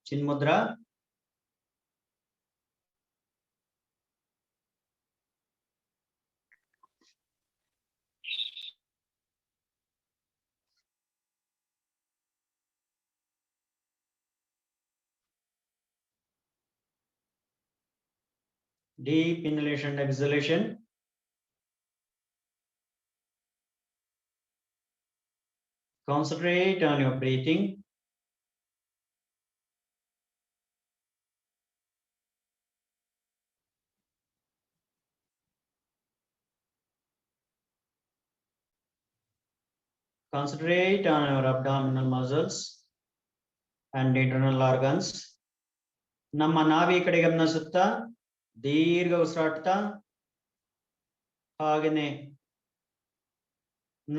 चिन्मुद्रा deep inhalation, exhalation. Concentrate on your breathing. Concentrate on your abdominal muscles and internal organs. ನಮ್ಮ ನಾಭಿ ಕಡೆ ಗಮನಿಸುತ್ತಾ ದೀರ್ಘ ಉಸಿರಾಡ್ತಾ ಹಾಗೇನೆ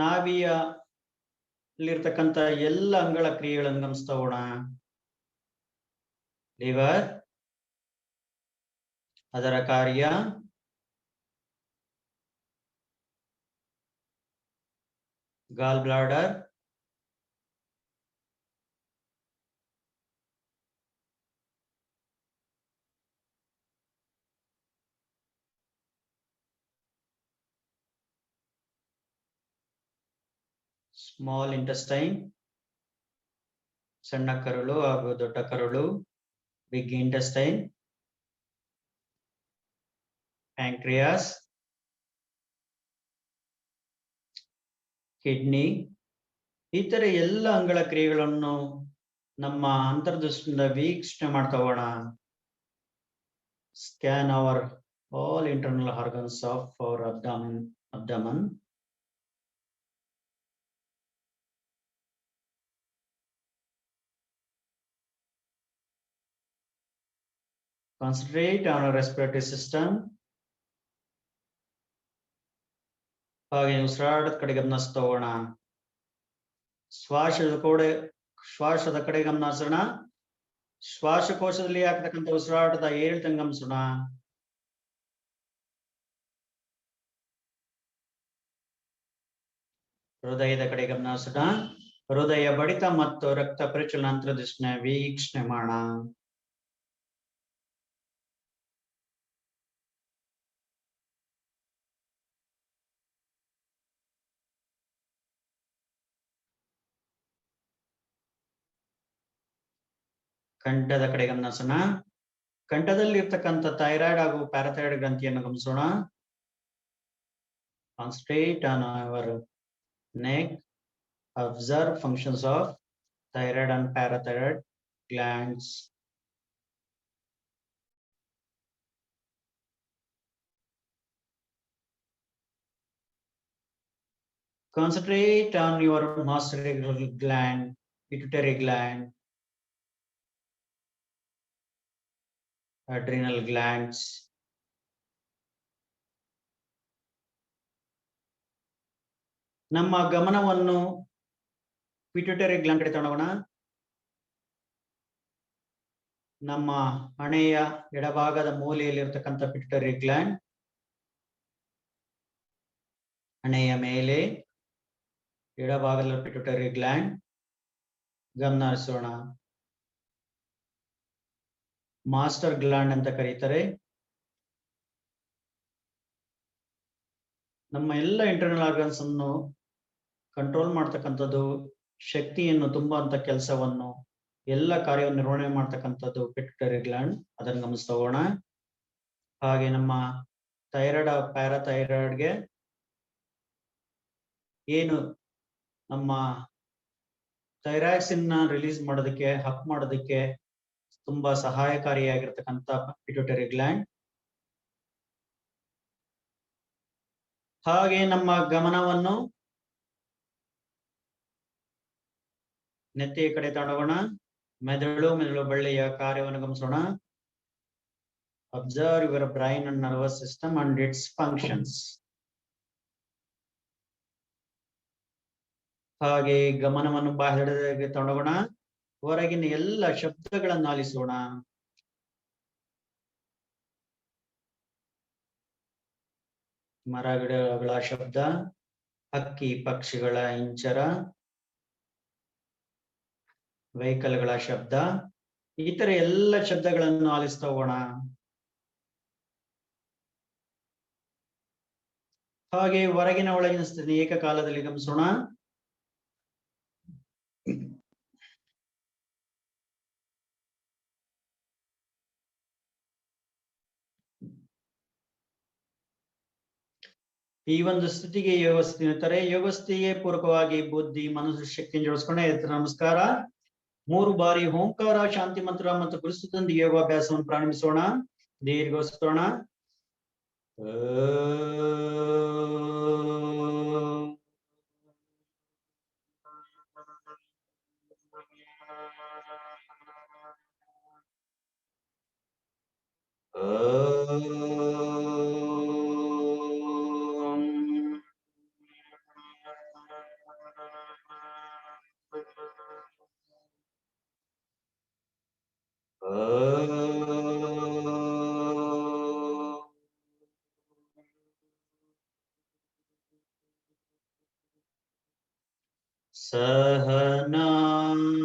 ನಾಭಿಯಲ್ಲಿರ್ತಕ್ಕಂಥ ಎಲ್ಲ ಅಂಗಳ ಕ್ರಿಯೆಗಳನ್ನು ಗಮನಿಸ್ತಾ ಹೋಗೋಣ. ಲಿವರ್, ಅದರ ಕಾರ್ಯ, ಗಾಲ್ ಬ್ಲಾಡರ್, ಸ್ಮಾಲ್ ಇಂಟೆಸ್ಟೈನ್, ಸಣ್ಣ ಕರುಳು ಹಾಗೂ ದೊಡ್ಡ ಕರುಳು, ಬಿಗ್ ಇಂಟೆಸ್ಟೈನ್, ಪ್ಯಾಂಕ್ರಿಯಾಸ್, ಕಿಡ್ನಿ, ಇತರೆ ಎಲ್ಲ ಅಂಗಳ ಕ್ರಿಯೆಗಳನ್ನು ನಮ್ಮ ಅಂತರ್ದೃಷ್ಟಿಯಿಂದ ವೀಕ್ಷಣೆ ಮಾಡ್ತಾ ಹೋಗೋಣ. Scan our all internal organs of our abdomen. Concentrate on our respiratory system. ಹಾಗೆ ಉಸಿರಾಟದ ಕಡೆ ಗಮನಿಸ್ತಾ ಹೋಗೋಣ. ಶ್ವಾಸದ ಕಡೆ ಗಮನ ಹರಿಸೋಣ. ಶ್ವಾಸಕೋಶದಲ್ಲಿ ಆಗ್ತಕ್ಕಂಥ ಉಸಿರಾಟದ ಏರಿಳಿತ ಗಮನಿಸೋಣ. ಹೃದಯದ ಕಡೆ ಗಮನ ಹರಿಸೋಣ. ಹೃದಯ ಬಡಿತ ಮತ್ತು ರಕ್ತ ಪರಿಚಲನ ಅಂತರ್ದೃಷ್ಟಿನ ವೀಕ್ಷಣೆ ಮಾಡೋಣ. ಕಂಠದ ಕಡೆ ಗಮನಿಸೋಣ. ಕಂಠದಲ್ಲಿ ಇರ್ತಕ್ಕಂಥ ಥೈರಾಯ್ಡ್ ಹಾಗೂ ಪ್ಯಾರಾಥೈರಾಯ್ಡ್ ಗ್ರಂಥಿಯನ್ನು ಗಮನಿಸೋಣ. Concentrate on our neck. Observe functions of thyroid and parathyroid glands. Concentrate on your master gland, pituitary gland, adrenal glands. ನಮ್ಮ ಗಮನವನ್ನು ಪಿಟ್ಯೂಟರಿ ಗ್ಲ್ಯಾಂಡ್ ಕಡೆ ತಗೊಂಡೋಗೋಣ. ನಮ್ಮ ಹಣೆಯ ಎಡಭಾಗದ ಮೂಲೆಯಲ್ಲಿ ಇರತಕ್ಕಂಥ ಪಿಟ್ಯೂಟರಿ ಗ್ಲ್ಯಾಂಡ್, ಹಣೆಯ ಮೇಲೆ ಎಡಭಾಗದ ಪಿಟ್ಯೂಟರಿ ಗ್ಲ್ಯಾಂಡ್ ಗಮನ ಹರಿಸೋಣ. ಮಾಸ್ಟರ್ ಗ್ಲ್ಯಾಂಡ್ ಅಂತ ಕರೀತಾರೆ. ನಮ್ಮ ಎಲ್ಲ ಇಂಟರ್ನಲ್ ಆರ್ಗನ್ಸ್ ಅನ್ನು ಕಂಟ್ರೋಲ್ ಮಾಡ್ತಕ್ಕಂಥದ್ದು, ಶಕ್ತಿಯನ್ನು ತುಂಬುವಂತ ಕೆಲಸವನ್ನು, ಎಲ್ಲ ಕಾರ್ಯವನ್ನು ನಿರ್ವಹಣೆ ಮಾಡ್ತಕ್ಕಂಥದ್ದು ಪಿಟ್ಯೂಟರಿ ಗ್ಲ್ಯಾಂಡ್. ಅದನ್ನು ಗಮನಿಸ್ತಾ ಹೋಗೋಣ. ಹಾಗೆ ನಮ್ಮ ಥೈರಾಯ್ಡ್ ಪ್ಯಾರಾಥೈರಾಯ್ಡ್ಗೆ ಏನು ನಮ್ಮ ಥೈರಾಕ್ಸಿನ್ ರಿಲೀಸ್ ಮಾಡೋದಕ್ಕೆ, ಹಪ್ ಮಾಡೋದಕ್ಕೆ ತುಂಬಾ ಸಹಾಯಕಾರಿಯಾಗಿರ್ತಕ್ಕಂಥ ಪಿಟ್ಯೂಟರಿ ಗ್ಲ್ಯಾಂಡ್. ಹಾಗೆ ನಮ್ಮ ಗಮನವನ್ನು ನೆತ್ತಿಯ ಕಡೆ ತಗೊಂಡೋಗೋಣ. ಮೆದುಳು ಬಳ್ಳಿಯ ಕಾರ್ಯವನ್ನು ಗಮನಿಸೋಣ. Observe your brain and nervous system and it's functions. ಹಾಗೆ ಗಮನವನ್ನು ಬಾಹ್ಯಕ್ಕೆ ತಗೊಂಡೋಗೋಣ. ಹೊರಗಿನ ಎಲ್ಲ ಶಬ್ದಗಳನ್ನು ಆಲಿಸೋಣ. ಮರಗಿಡಗಳ ಶಬ್ದ, ಹಕ್ಕಿ ಪಕ್ಷಿಗಳ ಇಂಚರ, ವೆಹಿಕಲ್ಗಳ ಶಬ್ದ, ಈ ತರ ಎಲ್ಲ ಶಬ್ದಗಳನ್ನು ಆಲಿಸ್ತಾ ಹೋಗೋಣ. ಹಾಗೆ ಹೊರಗಿನ ಒಳಗಿನ ಸ್ಥಿತಿ ಏಕಕಾಲದಲ್ಲಿ ಗಮನಿಸೋಣ. ಈ ಒಂದು ಸ್ಥಿತಿಗೆ ಯೋಗ ಸ್ಥಿತಿ ಇರ್ತಾರೆ. ಯೋಗ ಸ್ಥಿತಿಗೆ ಪೂರಕವಾಗಿ ಬುದ್ಧಿ ಮನಸ್ಸು ಶಕ್ತಿಯನ್ನು ಜೋಡಿಸ್ಕೊಂಡೆ ನಮಸ್ಕಾರ. 3 ಬಾರಿ ಓಂಕಾರ ಶಾಂತಿ ಮಂತ್ರ ಮತ್ತು ಪುರುಷದೊಂದಿಗೆ ಯೋಗಾಭ್ಯಾಸವನ್ನು ಪ್ರಾರಂಭಿಸೋಣ. ದೀರ್ಘೋತ್ಸೋಣ.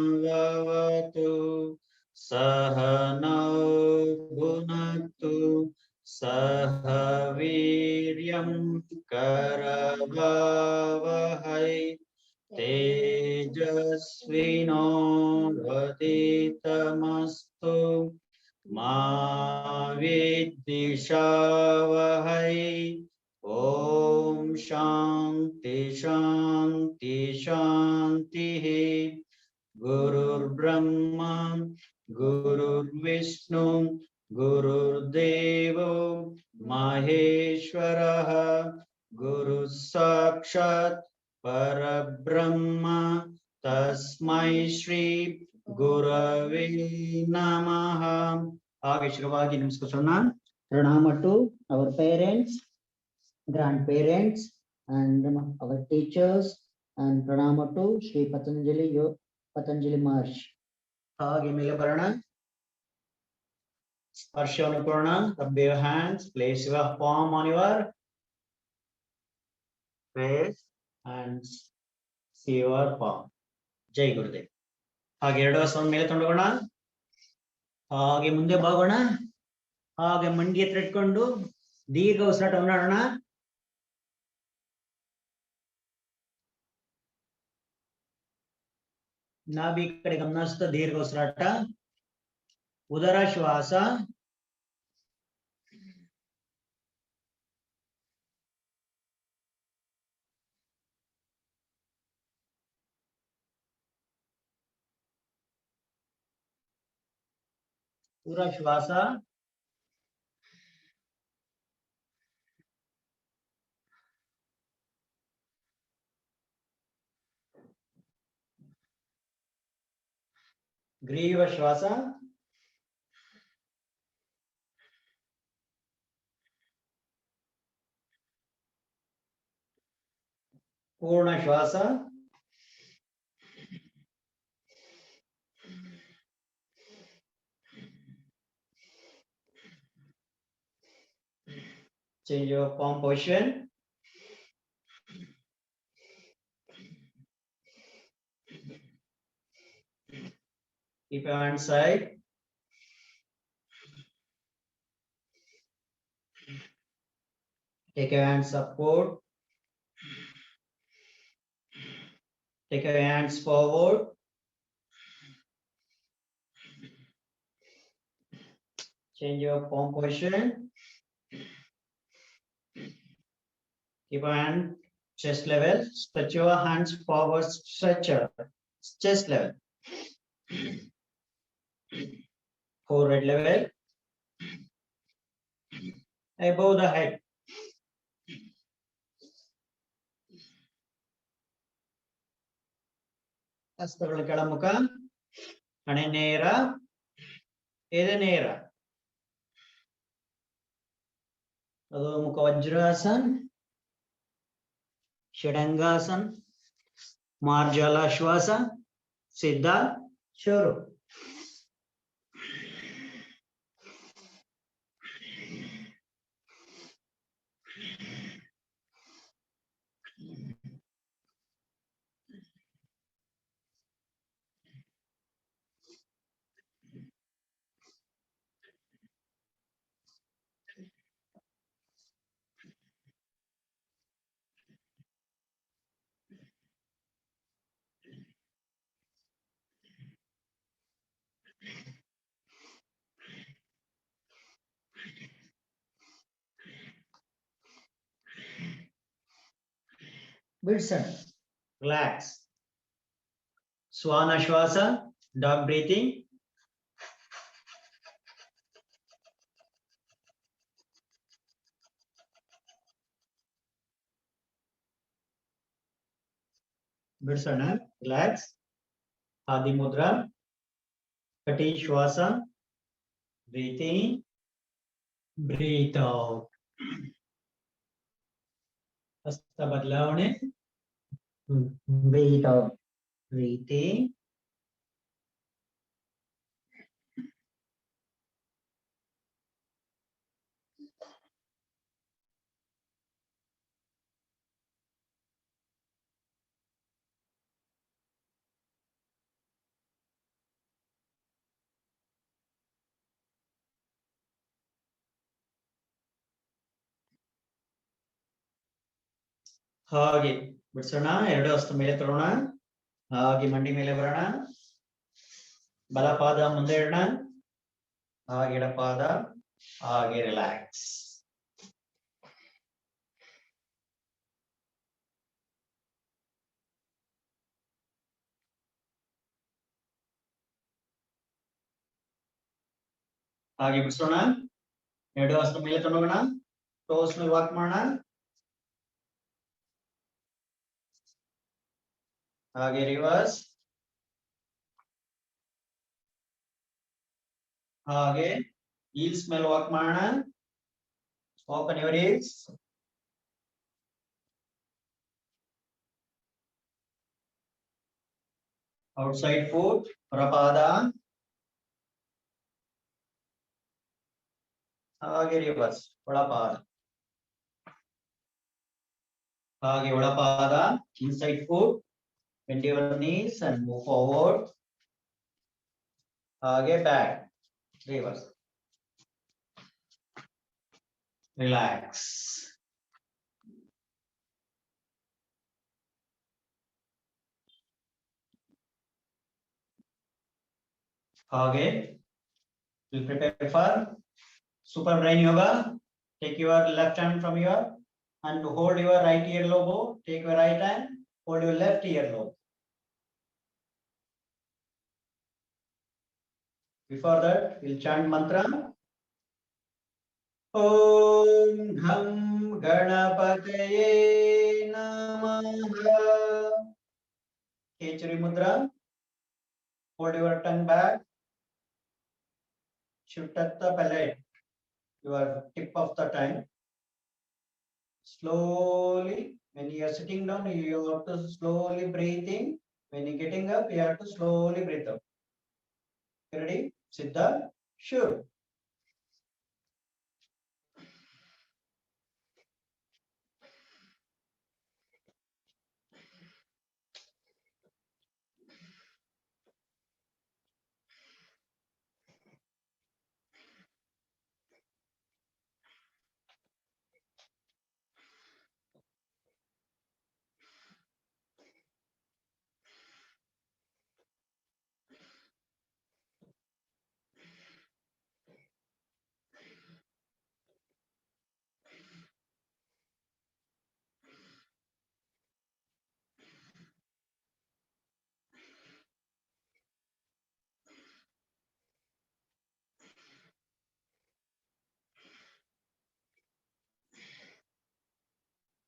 सहनावतु सहनौ भुनक्तु सह वीर्यं करवावहै तेजस्विनोवतीतमस्तु मा विद्विषावहै। ओम शांति शांति शांति। गुरुर्ब्रह्मा गुरुर्विष्णु गुरुर्देवो महेश्वरः गुरुः साक्षात् परब्रह्म तस्मै श्री गुरवे नमः। आगे शुरुआगी नमस्कार pranama to our parents, grandparents and our teachers, and pranama to Shri Patanjali Maharshi. ಹಾಗೆ ಮೇಲೆ ಬರೋಣ. ಸ್ಪರ್ಶವನ್ನು ಕೊಡೋಣ. Rub your hands, place your palm on your face and see your palm. ಜೈ ಗುರುದೇವ್. ಹಾಗೆ ಎರಡು ಹಸ್ತವನ್ನು ಮೇಲೆ ತಗೊಂಡೋಗೋಣ. ಹಾಗೆ ಮುಂದೆ ಬಾಗೋಣ. ಹಾಗೆ ಮಂಡಿ ಹತ್ರ ಇಟ್ಕೊಂಡು ದೀರ್ಘ ಉಸಿರಾಟ ಮಾಡೋಣ. ನಾಭಿ ಕಡೆ ಗಮನಿಸ್ತಾ ದೀರ್ಘ ಉಸಿರಾಟ. ಉದರ ಶ್ವಾಸ. ಉದರ ಶ್ವಾಸ. ಗ್ರೀವ ಶ್ವಾಸ. ಪೂರ್ಣ ಶ್ವಾಸ. Change your palm position. Keep your hand side. Take your hands upward. Take your hands forward. Change your palm position. Keep your hand chest level. Stretch your hands forward. Stretch your chest level. Forehead level. Above the head. ಹಸ್ತಗಳ ಕೆಳಮುಖ. ಹಣೆ ನೇರ. ಎದೆ ನೇರ. ಅಧೋಮುಖ ವಜ್ರಾಸನ್. ಷಡಂಗಾಸನ್. ಮಾರ್ಜಾಲ ಶ್ವಾಸ. ಸಿದ್ಧ ಶುರು. ಬಿಡ್ಸೋಣ. Relax. ಶ್ವಾನ ಶ್ವಾಸ, dog breathing. ಬಿಡ್ಸೋಣ. Relax. ಆದಿ ಮುದ್ರಾ, ಕಟಿ ಶ್ವಾಸ, ಬ್ರೀತಿಂಗ್, ಬ್ರೀತ್ ಔಟ್. ಹಸ್ತ ಬದಲಾವಣೆ, ಬ್ರೀತ್ ಔಟ್, ಬ್ರೀತಿಂಗ್. ಹಾಗೆ ಬಿಡ್ಸೋಣ. ಎರಡು ಹಸ್ತ ಮೇಲೆ ತರೋಣ. ಹಾಗೆ ಮಂಡಿ ಮೇಲೆ ಬರೋಣ. ಬಲಪಾದ ಮುಂದೆ ಇಡೋಣ. ಹಾಗೆ ಎಡಪಾದ, ಹಾಗೆ ರಿಲ್ಯಾಕ್ಸ್. ಹಾಗೆ ಬಿಡಿಸೋಣ. ಎರಡು ಹಸ್ತ ಮೇಲೆ ತಗೊಂಡೋಗೋಣ. ಟೋಸ್ ಮೇಲೆ ವಾಕ್ ಮಾಡೋಣ. ಹಾಗೆ ರಿವರ್ಸ್. ಹಾಗೆ ಹೀಲ್ಸ್ ಮೇಲೆ ವಾಕ್ ಮಾಡೋಣ. Open your heels. Outside foot, ಹೊರಪಾದ. ಹಾಗೆ ರಿವರ್ಸ್, ಒಳಪಾದ. ಹಾಗೆ ಒಳಪಾದ, inside foot. Bend your knees and move forward. ಹಾಗೆ back, reverse. Relax. ಹಾಗೆ we'll prepare for super brain yoga. Take your left hand from your and hold your right earlobe. Take your right hand, hold your left earlobe. Before that, we'll chant mantra. Om Gham Ganapataye Namaha. Kechari Mudra. Hold your tongue back. Should touch the palate, your tip of the tongue. Slowly, when you are sitting down, you have to slowly breathe in. When you're getting up, you have to slowly breathe out. Ready? Siddha? Sure.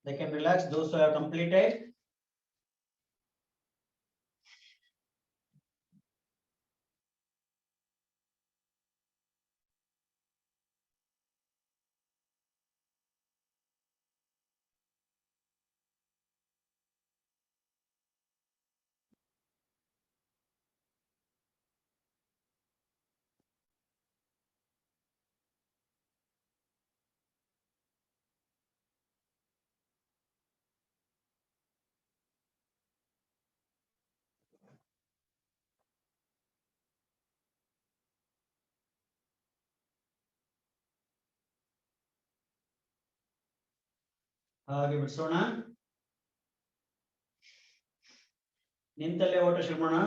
They can relax, those who have completed. ಹಾಗೆ ಬಿಡಿಸೋಣ. ನಿಂತಲ್ಲೇ ಓಟ ಶುರು ಮಾಡೋಣ.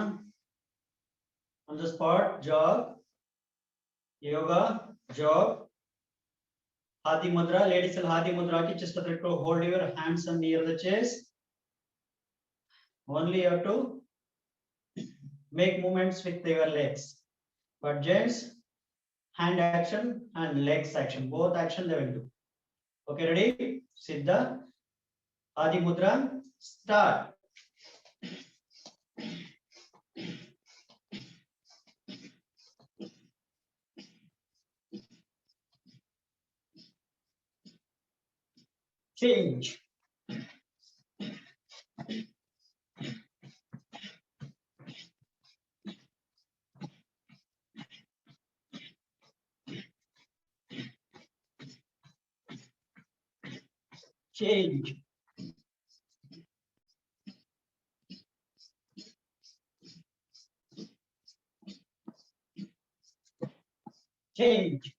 On the spot, jog, yoga, jog. Hadi Mudra, ladies and Hadi Mudra ki chest to hold your hands near the chest. Only you have to make movements with your legs. But gents, hand action and legs action, both action they will do. Okay, ready? Siddha, Adi Mudra, start. Change. Change. Change.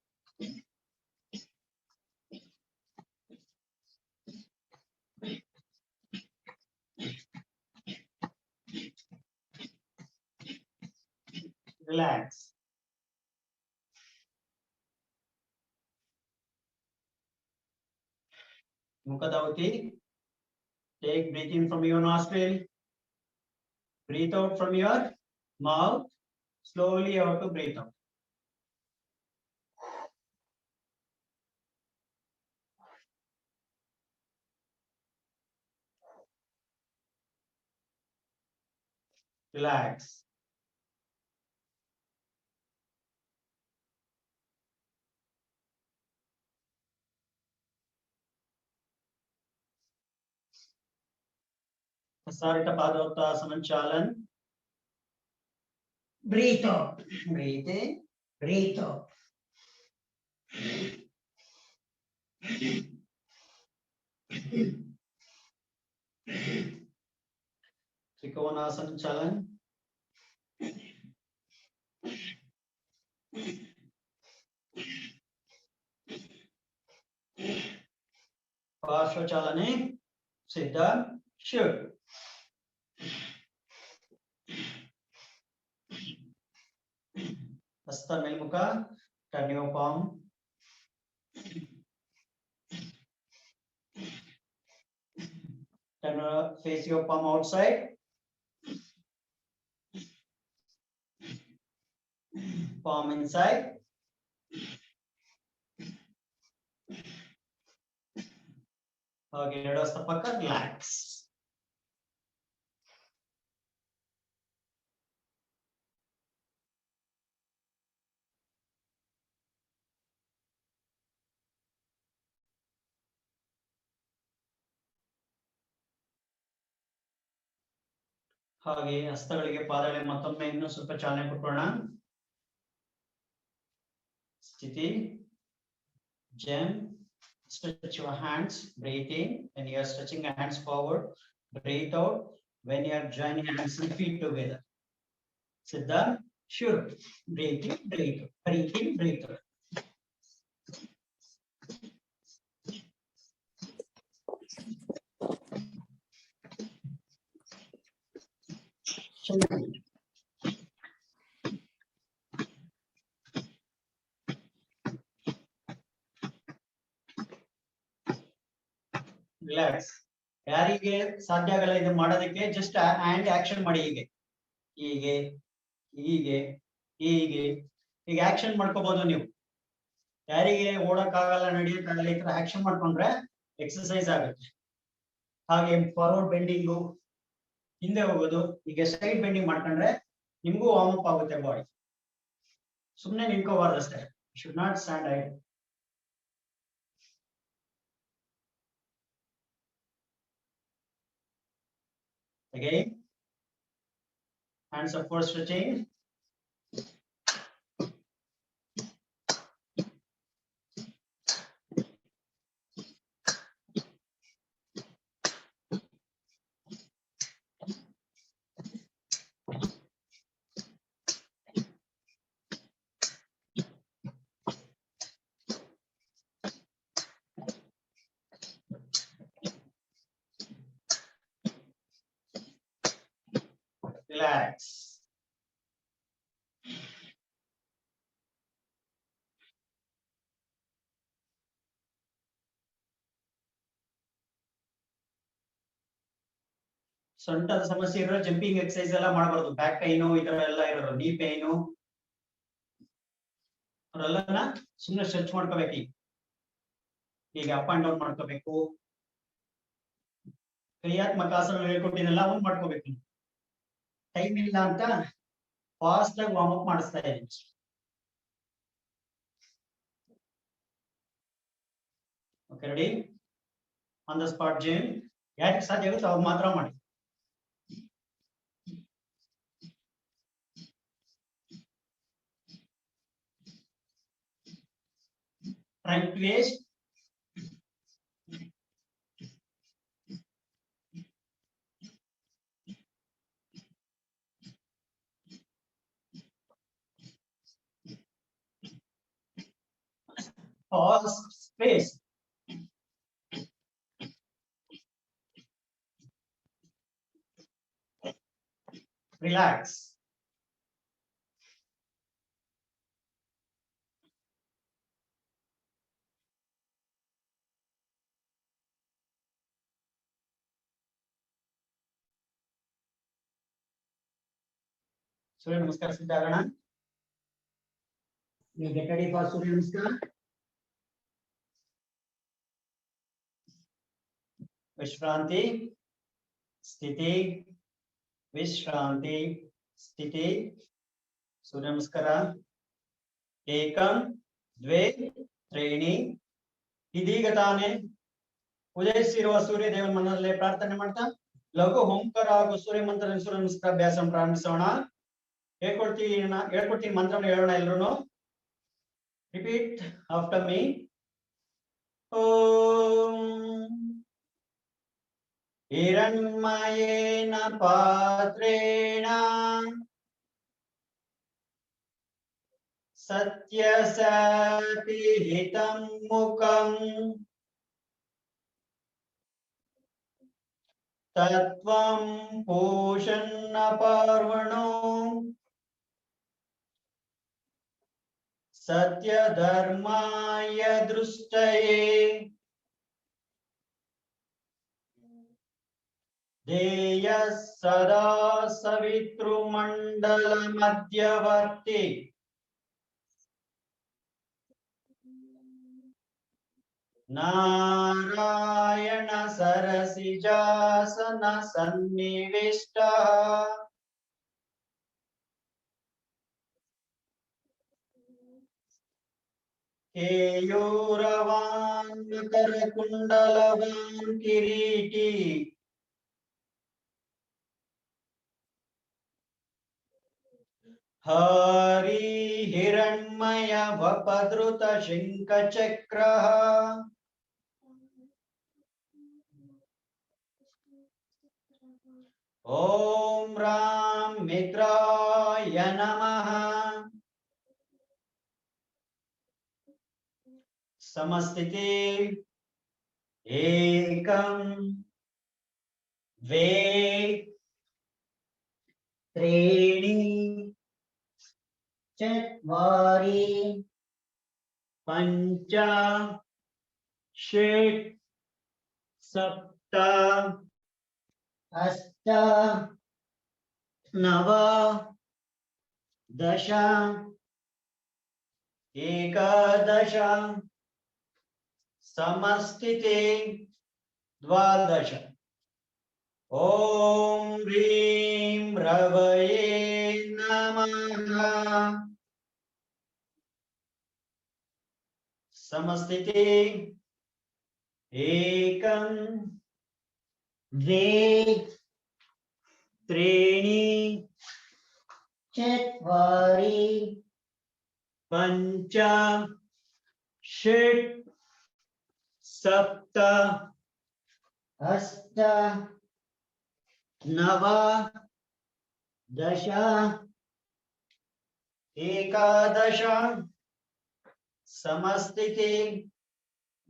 Relax. Mukha take breathe in from your nostril. Breathe out from your mouth. Slowly you have to breathe out. Relax. Sarita Padottasana Chalan. Breathe out. Breathe in. Breathe out. Trikonasana Chalan. Parshva Chalane. Siddha. Shoot. Hasta Melmukha. Turn your palm. Face your palm outside. Palm inside. Okay, relax. ಹಾಗೆ ಹಸ್ತಗಳಿಗೆ ಪಾದಗಳಿಗೆ ಮತ್ತೊಮ್ಮೆ ಇನ್ನೂ ಸ್ವಲ್ಪ ಚಾಲನೆ ಕೊಡೋಣ. ಸ್ಥಿತಿ. Jam. Stretch your hands. Breathe in when you are stretching your hands forward. Breathe out when you are joining hands and feet together. Siddha. Sure. Breathe in, breathe out. Breathe in, breathe out. Relax. ಯಾರಿಗೆ ಸಾಧ್ಯ ಆಗಲ್ಲ ಇದು ಮಾಡೋದಕ್ಕೆ just hand action ಮಾಡಿ ಹೀಗೆ ಹೀಗೆ ಹೀಗೆ ಹೀಗೆ ಈಗ ಆಕ್ಷನ್ ಮಾಡ್ಕೋಬಹುದು ನೀವು. ಯಾರಿಗೆ ಓಡಕ್ಕಾಗಲ್ಲ ನಡೆಯಕ್ಕಾಗಲ್ಲ ಈ ತರ ಆಕ್ಷನ್ ಮಾಡ್ಕೊಂಡ್ರೆ ಎಕ್ಸರ್ಸೈಸ್ ಆಗುತ್ತೆ. ಹಾಗೆ ಫಾರ್ವರ್ಡ್ ಬೆಂಡಿಂಗು ಹಿಂದೆ ಹೋಗೋದು ಈಗ ಸೈಡ್ ಬೆಂಡಿಂಗ್ ಮಾಡ್ಕೊಂಡ್ರೆ ನಿಮ್ಗೂ ವಾರ್ಮ್ ಅಪ್ ಆಗುತ್ತೆ ಬಾಡಿ. ಸುಮ್ಮನೆ ನಿಂತ್ಕೋಬಾರ್ದು ಅಷ್ಟೇ. Should not stand I. Again, hands up for stretching. Relax. ಸೊಂಟದ ಸಮಸ್ಯೆ ಇರೋ ಜಂಪಿಂಗ್ ಎಕ್ಸರ್ಸೈಸ್ ಎಲ್ಲ ಮಾಡಬಾರ್ದು. ಬ್ಯಾಕ್ ಪೈನು ಈ ತರ ಎಲ್ಲ ಇರೋರು, ನೀ ಪೈನು ಅವರೆಲ್ಲನ ಸುಮ್ಮನೆ ಸ್ಟ್ರೆಚ್ ಮಾಡ್ಕೋಬೇಕು. ಈಗ ಅಪ್ ಅಂಡ್ ಡೌನ್ ಮಾಡ್ಕೋಬೇಕು. ಕ್ರಿಯಾತ್ಮಕ ಆಸನ ಹೇಳ್ಕೊಟ್ಟಿನೆಲ್ಲ ಅವ್ನು ಮಾಡ್ಕೋಬೇಕು. ಟೈಮ್ ಇಲ್ಲ ಅಂತ ಫಾಸ್ಟ್ ಆಗಿ ವಾರ್ಮ್ ಅಪ್ ಮಾಡಿಸ್ತಾ ಇದ್ದೀನಿ. Okay, ready? On the spot gym ಯಾಕೆ ಸಾಧ್ಯ ಆಗುತ್ತೆ ಅವ್ರು ಮಾತ್ರ ಮಾಡಿ. Right place. Pause space. Relax. सूर्य नमस्कार सिद्धारण. You get ready for सूर्य नमस्कार. विश्रांति स्थिति, विश्रांति स्थिति. सूर्य नमस्कार. एकम द्वे त्रीणि. ಇದೀಗತಾನೆ ಉದಯಿಸಿರುವ ಸೂರ್ಯ ದೇವನ ಮನದಲ್ಲಿ ಪ್ರಾರ್ಥನೆ ಮಾಡ್ತಾ ಲಘು ಓಂಕಾರ ಹಾಗೂ ಸೂರ್ಯ ಮಂತ್ರ ಸೂರ್ಯ ನಮಸ್ಕಾರ ಅಭ್ಯಾಸ ಪ್ರಾರಂಭಿಸೋಣ. ಹೇಳ್ಕೊಡ್ತೀನಿ ಮಂತ್ರವನ್ನು ಹೇಳೋಣ ಎಲ್ಲರೂ. Repeat after me. ಓಂ ಹಿರಣ್ಮಯೇನ ಪಾತ್ರೇಣ ಸತ್ಯಸಾಪಿಹಿತಂ ಮುಖಂ ತತ್ವಂ ಪೋಷನ್ನ ಪಾರ್ವಣೋ ಸತ್ಯ ಧರ್ಮಾಯ ದೃಷ್ಟಯೇ ಧ್ಯೇಯ ಸದಾ ಸವಿತೃಮಂಡಲ ಮಧ್ಯವರ್ತಿ ನಾರಾಯಣ ಸರಸಿಜಾಸನ ಸನ್ನಿವಿಷ್ಟ ಕೇಯೂರವಾನ್ ಮಕರ ಕುಂಡಲವಾನ್ ಕಿರೀಟಿ ಹರಿ ಹಿರಣ್ಮಯ ವಪದೃತ ಶಂಖ ಚಕ್ರ ಓಂ ರಾಂ ಮಿತ್ರಾಯ ನಮಃ. ಸಮಸ್ಥಿತಿ ಏಕಂ ದ್ವೇ ತ್ರೀಣಿ ಚತ್ವಾರಿ ಪಂಚ ಷಟ್ ಸಪ್ತ ಅಷ್ಟ ನವ ದಶ ಏಕಾದಶ ಸಮಸ್ಥಿತಿ ದ್ವಾದಶ. ಓಂ ಹ್ರೀಂ ರವಯೇ ನಮಃ. ಸಮಸ್ಥಿತಿ ಏಕಂ ದ್ವೇ ತ್ರೀಣಿ ಚತ್ವಾರಿ ಪಂಚ ಷಟ್ ಸಪ್ತ ಅಷ್ಟ ನವ ದಶ ಏಕಾದಶ ಸಮಸ್ಥಿತಿ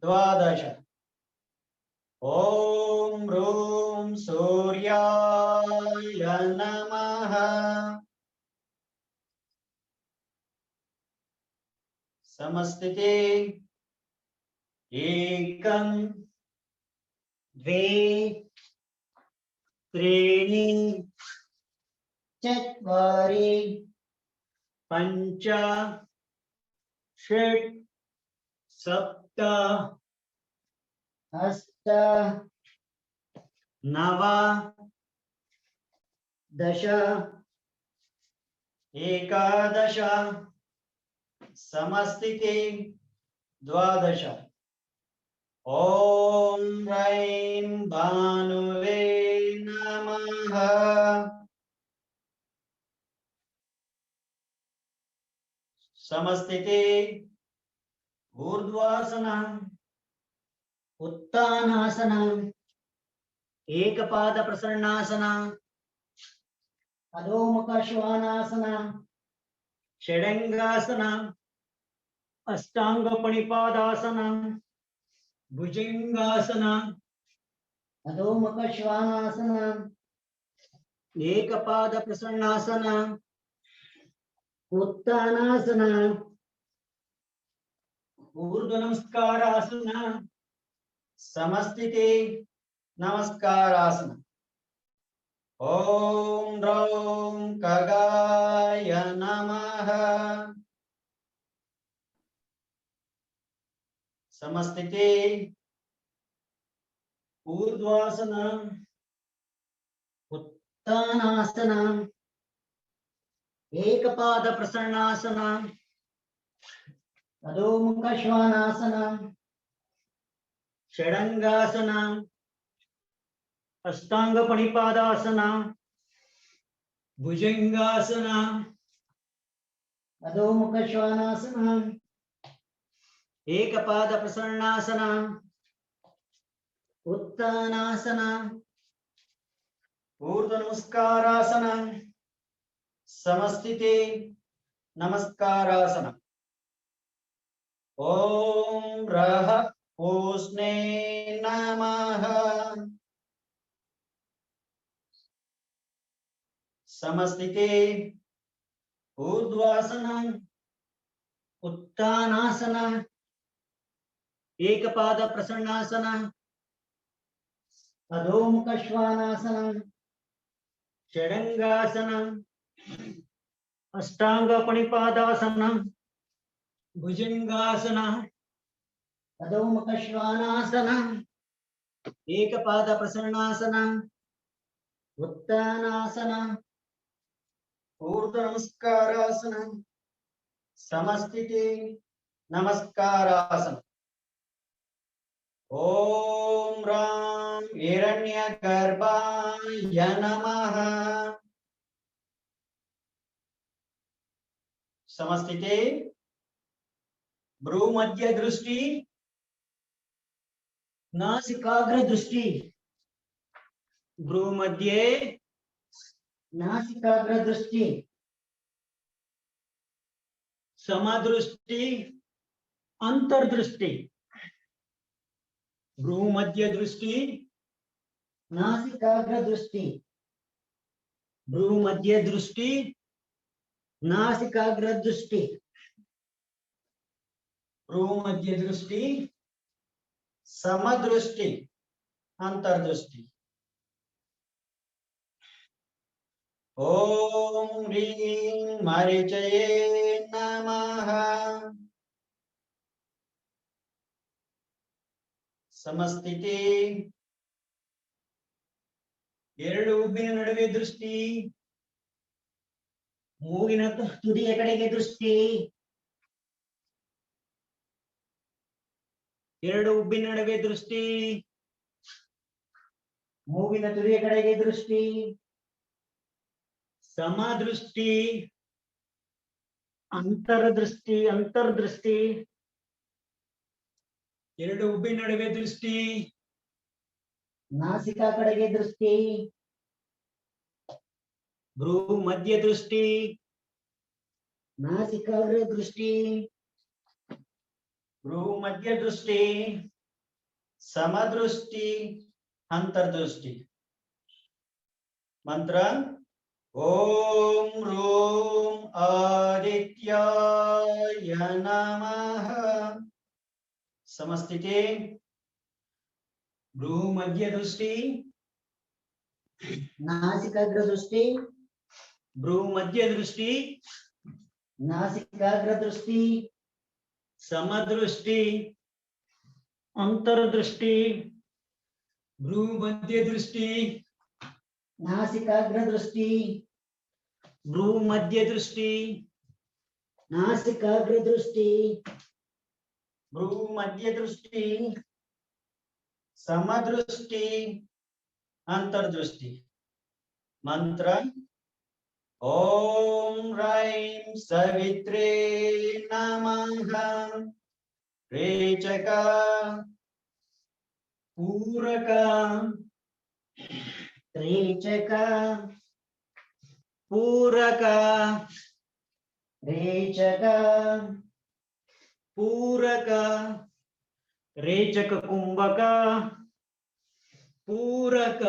ದ್ವಾದಶ. ಓಂ ರೂಂ ಸೂರ್ಯಾಯ ನಮಃ. ಸಮಸ್ಥಿತಿ ಏಕಂ ದ್ವೇ त्रीणि चत्वारि पञ्च षट् सप्त अष्ट नव दश एकादश समस्तिति द्वादश। ॐ ह्रैं भानुवे नमः। समस्तिति ऊर्ध्वासन उत्तानासन एकपाद प्रसन्नासन अधोमुख श्वानासन षडंगासन अष्टांग पणिपादासन भुजंगासन अधोमुख श्वानासन एकपाद प्रसन्नासन उत्तानासन ऊर्ध्व नमस्कारासन समस्तिति नमस्कारासन। ॐ द्रौं खगाय नमः। समस्तिति ऊर्ध्वासन उत्तानासन एकपाद प्रसन्नासन अधोमुख श्वानासन षडंगासन अष्टांग पणिपादासन भुजंगासन अधोमुख श्वानासन एकपाद प्रसन्नासन उत्तानासन ऊर्ध्व नमस्कारासन समस्तिति नमस्कारासन। ॐ रः पूष्णे नमः। समस्तिति ऊर्ध्वासन उत्तानासन एकपाद प्रसन्नासन अधोमुख श्वानासन षडंगासन अष्टांग पणिपादासन भुजंगासन अधोमुख श्वानासन एकपाद प्रसन्नासन उत्तानासन ऊर्ध्व नमस्कारासन समस्तिति नमस्कारासन। ॐ राम हिरण्यगर्भाय नमः। समस्तिति भ्रूमध्य दृष्टि नासिकाग्र दृष्टि भ्रूमध्ये नासिकाग्र दृष्टि समदृष्टि अंतर्दृष्टि भ्रूमध्य दृष्टि नासिकाग्र दृष्टि भ्रूमध्य दृष्टि नासिकाग्र दृष्टि भ्रूमध्य दृष्टि समदृष्टि अंतर्दृष्टि। ॐ ह्रीं मरीचये नमः। समस्तिति ಎರಡು ಉಬ್ಬಿನ ನಡುವೆ ದೃಷ್ಟಿ ಮೂಗಿನ ತುದಿಯ ಕಡೆಗೆ ದೃಷ್ಟಿ ಎರಡು ಉಬ್ಬಿನ ನಡುವೆ ದೃಷ್ಟಿ ಮೂಗಿನ ತುದಿಯ ಕಡೆಗೆ ದೃಷ್ಟಿ ಸಮದೃಷ್ಟಿ ಅಂತರ್ದೃಷ್ಟಿ ಎರಡು ಉಬ್ಬಿನ ನಡುವೆ ದೃಷ್ಟಿ ನಾಸಿಕಾ ಕಡೆಗೆ ದೃಷ್ಟಿ ಭ್ರೂ ಮಧ್ಯ ದೃಷ್ಟಿ ನಾಸಿಕಾಗ್ರ ದೃಷ್ಟಿ ಭ್ರೂ ಮಧ್ಯ ದೃಷ್ಟಿ ಸಮದೃಷ್ಟಿ ಅಂತರ್ದೃಷ್ಟಿ। ಮಂತ್ರ ಓಂ ರೂಂ ಆದಿತ್ಯಾಯ ನಮಃ। ಸಮಸ್ಥಿತಿ ಭ್ರೂ ಮಧ್ಯ ದೃಷ್ಟಿ ನಾಸಿಕಾಗ್ರ ದೃಷ್ಟಿ ಭ್ರೂ ಮಧ್ಯ ದೃಷ್ಟಿ ನಾಸಿಕಾಗ್ರ ದೃಷ್ಟಿ ಸಮದೃಷ್ಟಿ ಅಂತರ್ದೃಷ್ಟಿ ಭ್ರೂ ಮಧ್ಯ ದೃಷ್ಟಿ ನಾಸಿಕಾಗ್ರ ದೃಷ್ಟಿ ಭ್ರೂ ಮಧ್ಯ ದೃಷ್ಟಿ ನಾಸಿಕಾಗ್ರ ದೃಷ್ಟಿ ಭ್ರೂ ಮಧ್ಯ ದೃಷ್ಟಿ ಸಮದೃಷ್ಟಿ ಅಂತರ್ದೃಷ್ಟಿ ಮಂತ್ರ ಓಂ ರೈಂ ಸವಿತ್ರೇ ನಮಃ ರೇಚಕ ಪೂರಕ ರೇಚಕ ಪೂರಕ ರೇಚಕ ಪೂರಕ ರೇಚಕ ಕುಂಭಕ ಪೂರಕ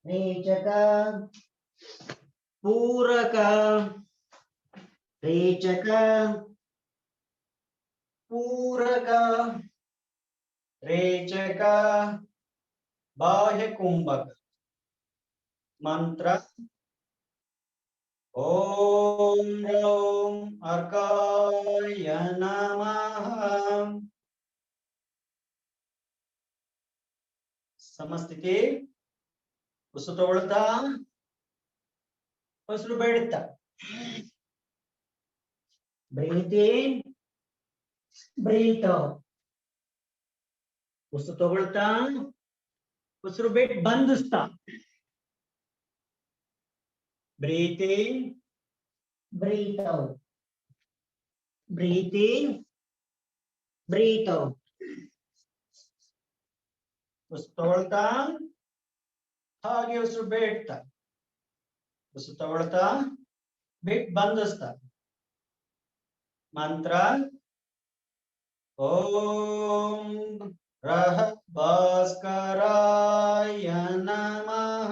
ರೇಚಕ ಪೂರಕ ರೇಚಕ ಪೂರಕ ರೇಚಕ ಬಾಹ್ಯ ಕುಂಭಕ ಮಂತ್ರ ಓಂ ಓಂ ಅರ್ಕಾಯ ನಮಃ ಸಮಸ್ಥಿತಿ ಉಸಿರು ತಗೊಳ್ತಾ ಉಸಿರು ಬಿಡುತ್ತಾ breathe in breathe out ಉಸಿರು ತಗೊಳ್ತಾ ಉಸಿರು ಬಿಟ್ಟು ಬಂಧಿಸ್ತಾ breathe in breathe out breathe in breathe out ಉಸಿರು ತಗೊಳ್ತಾ ಹಾಗೆ ಉಸಿರು ಬಿಡ್ತಾ ಉಸಿರು ತಗೊಳ್ತಾ ಬಿಟ್ಟು ಬಂಧಿಸ್ತಾ ಮಂತ್ರ ಓಂ ರಹ ಭಾಸ್ಕರಾಯ ನಮಃ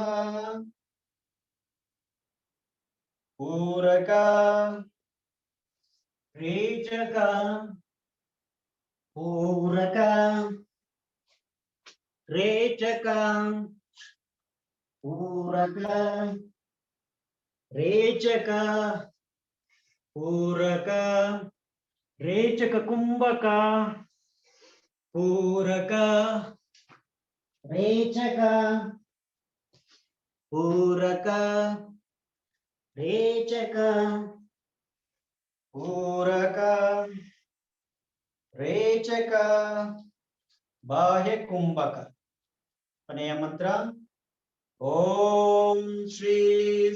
ಪೂರಕ ರೇಚಕ ಪೂರಕ ರೇಚಕ ಪೂರಕ ರೇಚಕ ಪೂರಕ ರೇಚಕ ಕುಂಭಕ ಪೂರಕ ರೇಚಕ ಪೂರಕ ರೇಚಕ ಪೂರಕ ರೇಚಕ ಬಾಹ್ಯ ಕುಂಭಕ ಕೊನೆಯ ಮಂತ್ರ ಓಂ ಶ್ರೀ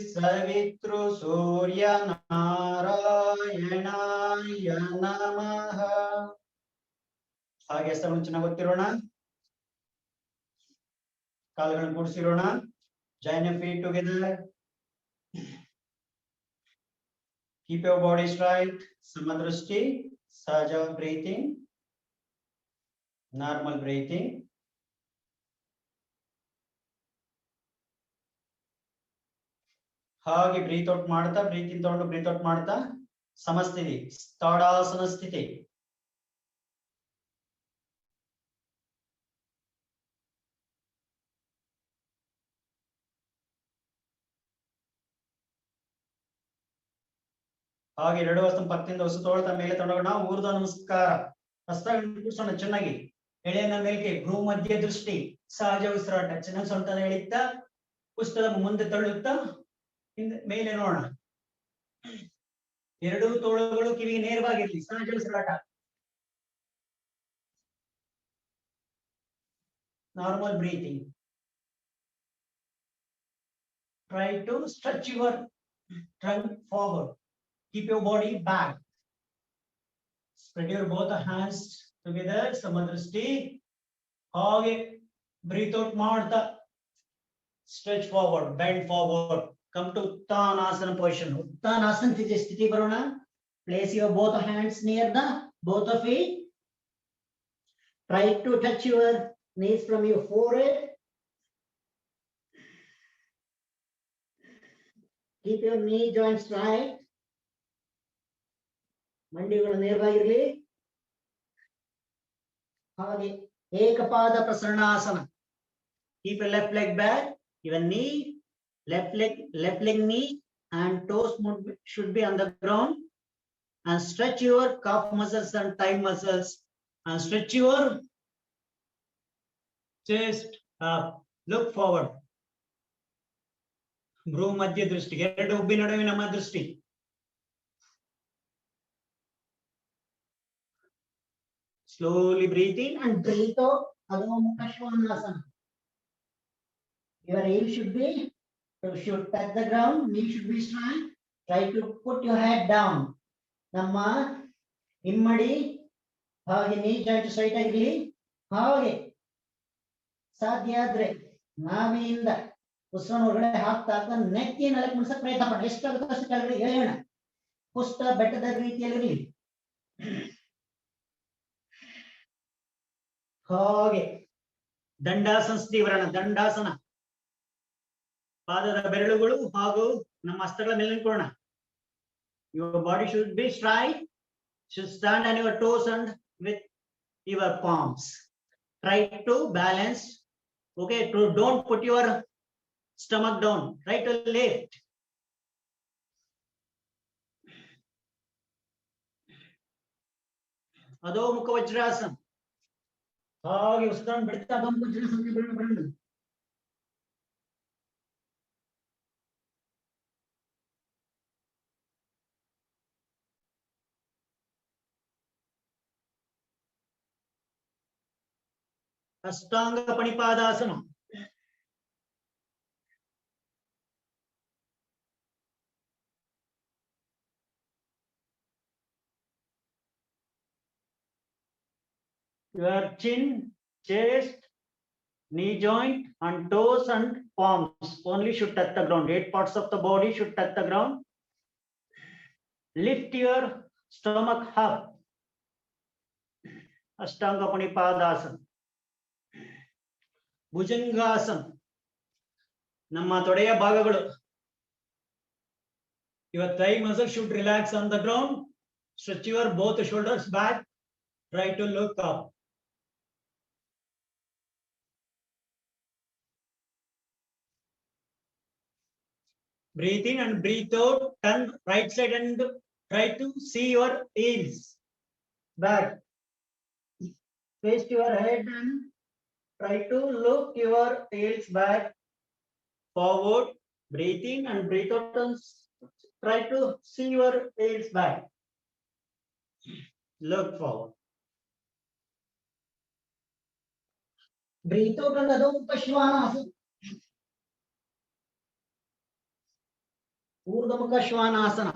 ಸವಿತೃ ಸೂರ್ಯ ನಾರಾಯಣಾಯ ನಮಃ ಹಾಗೆ ಹೆಸರನ್ನು ಚೆನ್ನಾಗಿ ಗೊತ್ತಿರೋಣ ಕಾಲುಗಳನ್ನು ಕೂಡಿಸಿರೋಣ join your feet together keep your body straight samadrishti sahaja breathing normal breathing ಹಾಗೆ ಬ್ರೀತ್ ಔಟ್ ಮಾಡ್ತಾ ಬ್ರೀತ್ ಇನ್ ತಗೊಂಡು ಬ್ರೀತ್ ಔಟ್ ಮಾಡ್ತಾ ಸಮಸ್ಥಿತಿ ತಾಡಾಸನ ಸ್ಥಿತಿ ಹಾಗೆ ಎರಡು ಹಸ್ತ ಪಕ್ಕದಿಂದ ಉಸಿರು ತಗೊಳ್ತಾ ಮೇಲೆ ತಗೊಂಡೋಗೋಣ ಊರ್ಧ್ವ ನಮಸ್ಕಾರ ಹಸ್ತಗಳನ್ನು ಕೂರ್ಸೋಣ ಚೆನ್ನಾಗಿ ಎಳೆಯನ್ನ ಮೇಲ್ಕೆ ಭ್ರೂ ಮಧ್ಯ ದೃಷ್ಟಿ ಸಹಜ ಉಸಿರಾಟ ಚೆನ್ನಾಗಿ ಸೊಂಟದ ಎಳಿತಾ ಪುಸ್ತದ ಮುಂದೆ ತಳ್ಳುತ್ತಾ ಹಿಂದೆ ಮೇಲೆ ನೋಡೋಣ ಎರಡೂ ತೋಳುಗಳು ಕಿವಿಗೆ ನೇರವಾಗಿರ್ಲಿ ಸಹಜ ಉಸಿರಾಟ normal breathing try to stretch your trunk forward keep your body back spread your both hands together samadrishti ಹಾಗೆ breathe out ಮಾಡ್ತಾ stretch forward bend forward come to uttanasana position Uttanasana स्थिति बरोಣ place your both hands near the both of feet try to touch your knees from your forehead keep your knee joints straight ಮಂಡಿಗಳು ನೇರವಾಗಿರಲಿ ಹಾಗೆ ಏಕಪಾದ ಪ್ರಸರಣಾಸನ Keep your left leg back, your knee, left leg knee and toes should be on the ground, and stretch your calf muscles and thigh muscles, and stretch your chest up. Look forward. ಭ್ರೂ ಮಧ್ಯ ದೃಷ್ಟಿ, ಎರಡು ಉಬ್ಬಿ ನಡುವಿನ ದೃಷ್ಟಿ. Slowly breathe in and breathe out. Adho Mukha Svanasana. Your heel should touch the ground, knee should be straight. Try to put your head down. ನಮ್ಮ ಹಿಮ್ಮಡಿ ಹಾಗೆ ನೀ joint straight ಆಗಿರಲಿ. ಹಾಗೆ ಸಾಧ್ಯ ಆದ್ರೆ ನಾಭಿಯಿಂದ ಉಸಿರನ್ನು ಹೊರಗಡೆ ಹಾಕ್ತಾ ನೆತ್ತಿ ನೆಲಕ್ಕೆ ಮುಳ್ಸಕ್ ಪ್ರಯತ್ನ ಪಡಿ. ಎಷ್ಟಾಗುತ್ತೋ ಅಷ್ಟು ಕೆಳಗಡೆ ಎಳೆಯೋಣ. ಪುಷ್ಟ ಬೆಟ್ಟದ ರೀತಿಯಲ್ಲಿ ಹಾಗೆ ದಂಡಾಸನ ಸ್ಥಿವರಣ. ದಂಡಾಸನ, ಪಾದದ ಬೆರಳುಗಳು ಹಾಗೂ ನಮ್ಮ ಹಸ್ತಗಳ ಮೇಲೆ ನಿಂತ್ಕೊಳ್ಳೋಣ. Your body should be straight, should stand on your toes and with your palms. Try to balance. Okay, don't put your stomach down. Try to lift. Adho Mukha Vajrasana. ಹಾಗೆ ಉಸಿರನ್ನು ಬಿಡ್ತಾ Adho Mukha Vajrasana ಬರೋಣ. ಅಷ್ಟಾಂಗ ಪಣಿಪಾದಾಸನ. Your chin, chest, knee joint and toes and palms only should touch the ground. 8 parts of the body should touch the ground. Lift your stomach up. Ashtanga Panipadasana. Bhujangasana. ನಮ್ಮ ತೊಡೆಯ ಭಾಗಗಳು. Your thigh muscle should relax on the ground. Stretch your both shoulders back. Try to look up. Breathe in and breathe out. Turn right side and try to see your heels back. Face your head and try to look your heels back. Forward. Breathe in and breathe out and try to see your heels back. Look forward. Breathe out and Adho Mukha Svanasana. Urdhva Mukha Svanasana.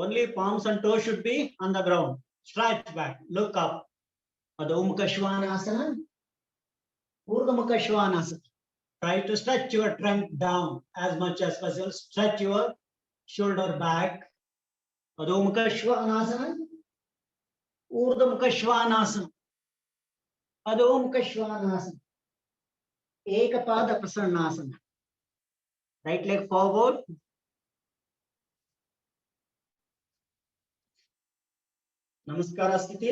Only palms and toes should be on the ground. Stretch back. Look up. Adho Mukha Svanasana. Urdhva Mukha Svanasana. Try to stretch your trunk down as much as possible. Stretch your shoulder back. Adho Mukha Svanasana. Urdhva Mukha Svanasana. Adho Mukha Svanasana. Ekapada Prasanasana. Right leg forward. Namaskara Sthiti.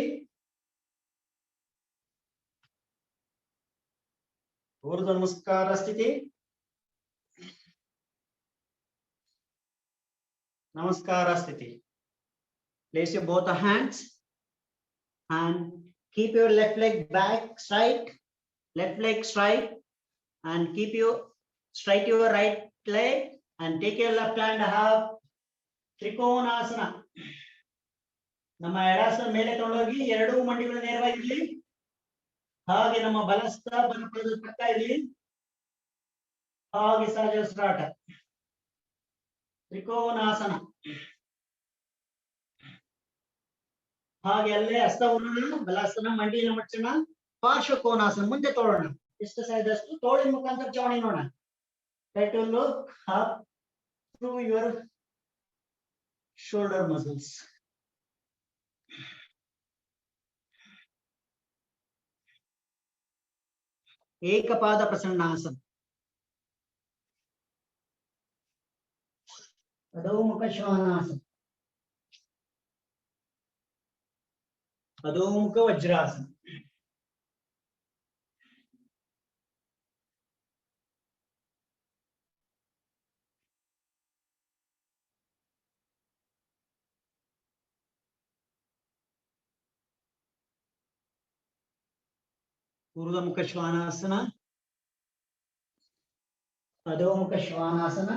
Urdhva Namaskara Sthiti. Namaskara Sthiti. Place your both hands and keep your left leg back straight. Left leg straight and keep you straight your right leg and take your left hand up. Trikonasana. ನಮ್ಮ ಎಡಹಸ್ತದ ಮೇಲೆ ತಗೊಂಡೋಗಿ ಎರಡೂ ಮಂಡಿಗಳು ನೇರವಾಗಿರ್ಲಿ. ಹಾಗೆ ನಮ್ಮ ಬಲಸ್ಥ ಬಲಪಾದದ ಪಕ್ಕ ಇರಲಿ. ಹಾಗೆ ಸಹಜ ಉಸಿರಾಟ. ತ್ರಿಕೋನಾಸನ. ಹಾಗೆ ಅಲ್ಲೇ ಹಸ್ತವನ್ನು ಬಲಹಸ್ತನ ಮಂಡಿನ ಮಚ್ಚಣ. ಪಾರ್ಶ್ವಕೋನಾಸನ ಮುಂದೆ ತೋಳೋಣ. ಎಷ್ಟು ಸಾಧ್ಯಷ್ಟು ತೋಳಿನ ಮುಖಾಂತರ ಚವಣಿ ನೋಡೋಣ. Try to look up through your shoulder muscles. ಏಕಪಾದ ಪ್ರಸನ್ನಾಸನ. Adho Mukha Svanasana. Adho Mukha Vajrasana. ಊರ್ಧ್ವಮುಖ ಶ್ವಾನಾಸನ, ಅಧೋಮುಖ ಶ್ವಾನಾಸನ.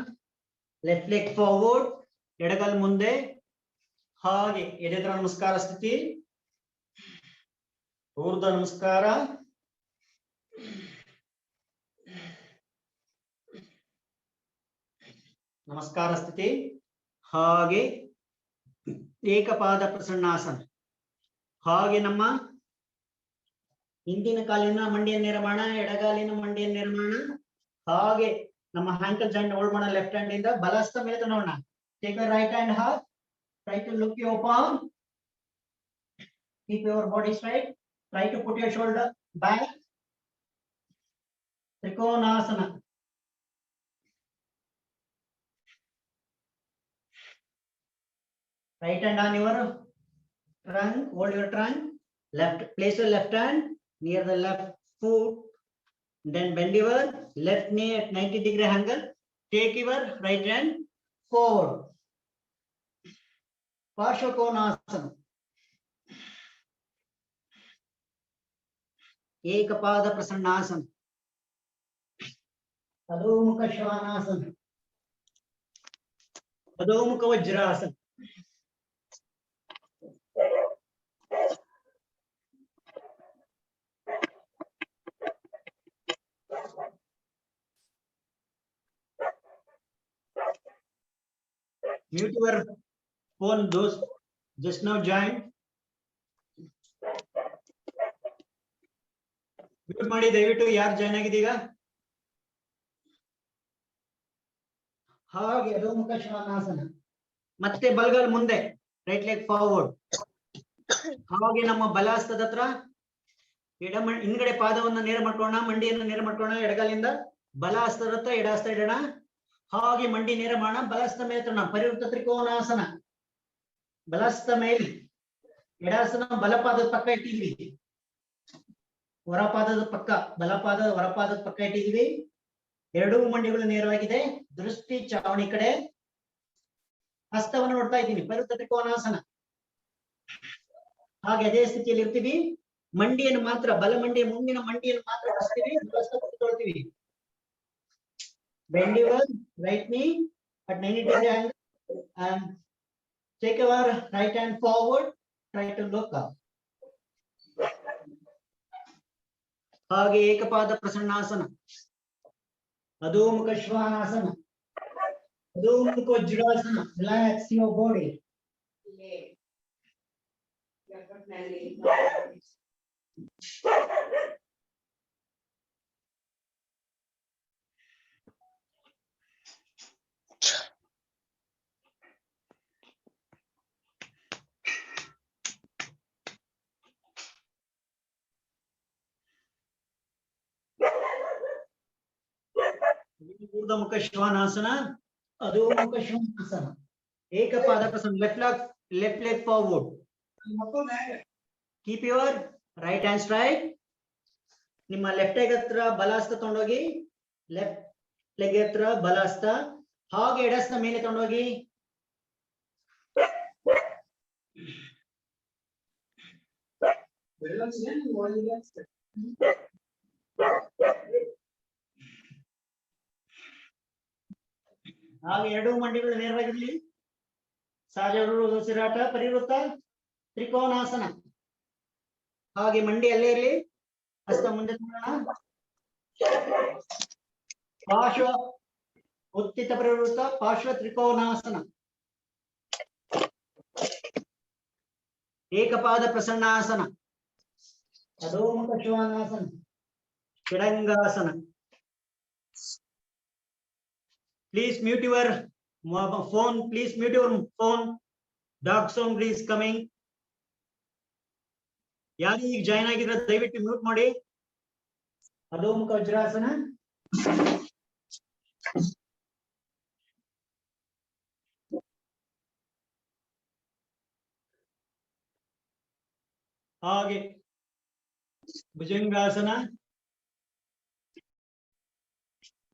ಲೆಫ್ಟ್ ಲೆಗ್ ಫಾರ್ವರ್ಡ್, ಎಡಗಲ್ ಮುಂದೆ, ಹಾಗೆ ಎದೆದ್ರ ನಮಸ್ಕಾರ ಸ್ಥಿತಿ, ಊರ್ಧ್ವ ನಮಸ್ಕಾರ, ನಮಸ್ಕಾರ ಸ್ಥಿತಿ, ಹಾಗೆ ಏಕಪಾದ ಪ್ರಸನ್ನಾಸನ. ಹಾಗೆ ನಮ್ಮ ಹಿಂದಿನ ಕಾಲಿನ ಮಂಡಿಯ ನಿರ್ಮಾಣ, ಎಡಗಾಲಿನ ಮಂಡಿಯ ನಿರ್ಮಾಣ, ಹಾಗೆ ನಮ್ಮ ಹ್ಯಾಂಕಲ್ ಜಾಯಿಂಟ್ ಹೋಲ್ಡ್ ಮಾಡೋಣ ಲೆಫ್ಟ್ ಹ್ಯಾಂಡ್ ಇಂದ. ಬಲಸ್ತ ಮೇಲೆ ನೋಡೋಣ. Take your right hand half, try to look your palm, keep your body straight, try to put your shoulder back. Trikonasana. Right hand on your trunk, hold your trunk, left, place your left hand near the left foot, then bend your left knee at 90-degree angle, take your right hand forward. Parshvakonasana. Ekapada prasannasana. Adhomukha shvanasana. Adhomukha vajrasana. Mute your phone, those just now joined. Mute ಮಾಡಿ ದಯವಿಟ್ಟು ಯಾರು join ಆಗಿದ್ದೀಗ. ಹಾಗೆ ಅಧೋಮುಖ ಶ್ವಾನಾಸನ. ಮತ್ತೆ ಬಲಗಲ್ ಮುಂದೆ, right leg forward. ಹಾಗೆ ನಮ್ಮ ಬಲಹಸ್ತದ ಹತ್ರ ಹಿಂದ್ಗಡೆ ಪಾದವನ್ನು ನೇರ ಮಾಡ್ಕೊಳ್ಳೋಣ, ಮಂಡಿಯನ್ನು ನೇರ ಮಾಡ್ಕೊಳ್ಳೋಣ. ಎಡಗಾಲಿಂದ ಬಲಹಸ್ತದ ಹತ್ರ ಎಡಹಸ್ತ ಇಡೋಣ. ಹಾಗೆ ಮಂಡಿ ನೇರ ಮಾಡೋಣ. ಬಲಹಸ್ತ ಮೇಲೆ ತರೋಣ. ಪರಿವೃತ್ತ ತ್ರಿಕೋನಾಸನ. ಬಲಹಸ್ತ ಮೇಲೆ, ಎಡಹಸ್ತನ ಬಲಪಾದದ ಪಕ್ಕ ಇಟ್ಟಿದ್ವಿ, ಹೊರಪಾದದ ಪಕ್ಕ, ಬಲಪಾದ ಹೊರಪಾದದ ಪಕ್ಕ ಇಟ್ಟಿದ್ವಿ. ಎರಡೂ ಮಂಡಿಗಳು ನೇರವಾಗಿದೆ. ದೃಷ್ಟಿ ಚಾವಣಿ ಕಡೆ, ಹಸ್ತವನ್ನು ನೋಡ್ತಾ ಇದ್ದೀನಿ. ಪರಿವೃತ್ತ ತ್ರಿಕೋನಾಸನ. ಹಾಗೆ ಅದೇ ಸ್ಥಿತಿಯಲ್ಲಿ ಇರ್ತೀವಿ. ಮಂಡಿಯನ್ನು ಮಾತ್ರ, ಬಲ ಮಂಡಿಯ ಮುಂದಿನ ಮಂಡಿಯನ್ನು ಮಾತ್ರ ತೊಳ್ತೀವಿ. Bend your right knee at 90-degree angle and take your right hand forward, try to look up. ಹಾಗೆ ಏಕಪಾದ ಪ್ರಸನ್ನಾಸನ, ಅಧೋಮುಖ ಶ್ವಾನಾಸನ, ಅಧೋಮುಖ ವಜ್ರಾಸನ. Relax your body. ಊರ್ಧ್ವಮುಖ ಶ್ವಾನಾಸನ, ಅಧೋಮುಖ ಶ್ವಾನಾಸನ. ಏಕಪಾದ ಪ್ರಸನ್ನ. Left leg forward. Keep your right hand straight. ನಿಮ್ಮ ಲೆಫ್ಟ್ ಲೆಗ್ ಹತ್ರ ಬಲಹಸ್ತ ತಗೊಂಡೋಗಿ, ಲೆಫ್ಟ್ ಲೆಗ್ ಹತ್ರ ಬಲಹಸ್ತ. ಹಾಗೆ ಎಡಹಸ್ತ ಮೇಲೆ ತಗೊಂಡೋಗಿ, ಹಾಗೆ ಎರಡೂ ಮಂಡಿಗಳು ನೇರವಾಗಿರ್ಲಿ. ಸಹಜ ಉಸಿರಾಟ. ಪರಿವೃತ್ತ ತ್ರಿಕೋನಾಸನ. ಹಾಗೆ ಮಂಡಿ ಅಲ್ಲೇ ಇರಲಿ. ಹಸ್ತ ಮುಂದೆ ತಗೋಣ. ಪಾರ್ಶ್ವ ಉತ್ತಿತ ಪರಿವೃತ್ತ ಪಾರ್ಶ್ವ ತ್ರಿಕೋನಾಸನ. ಏಕಪಾದ ಪ್ರಸನ್ನಾಸನ, ಅಧೋಮುಖ ಶ್ವಾನಾಸನ, ಷಡಂಗಾಸನ. Please mute your phone. Please mute your phone. Dog sound is coming. ಯಾರು ಈಗ ಜಾಯ್ನ್ ಆಗಿದ್ರೆ ದಯವಿಟ್ಟು ಮ್ಯೂಟ್ ಮಾಡಿ. ಅಧೋಮುಖ ವಜ್ರಾಸನ. ಹಾಗೆ ಭುಜಂಗಾಸನ,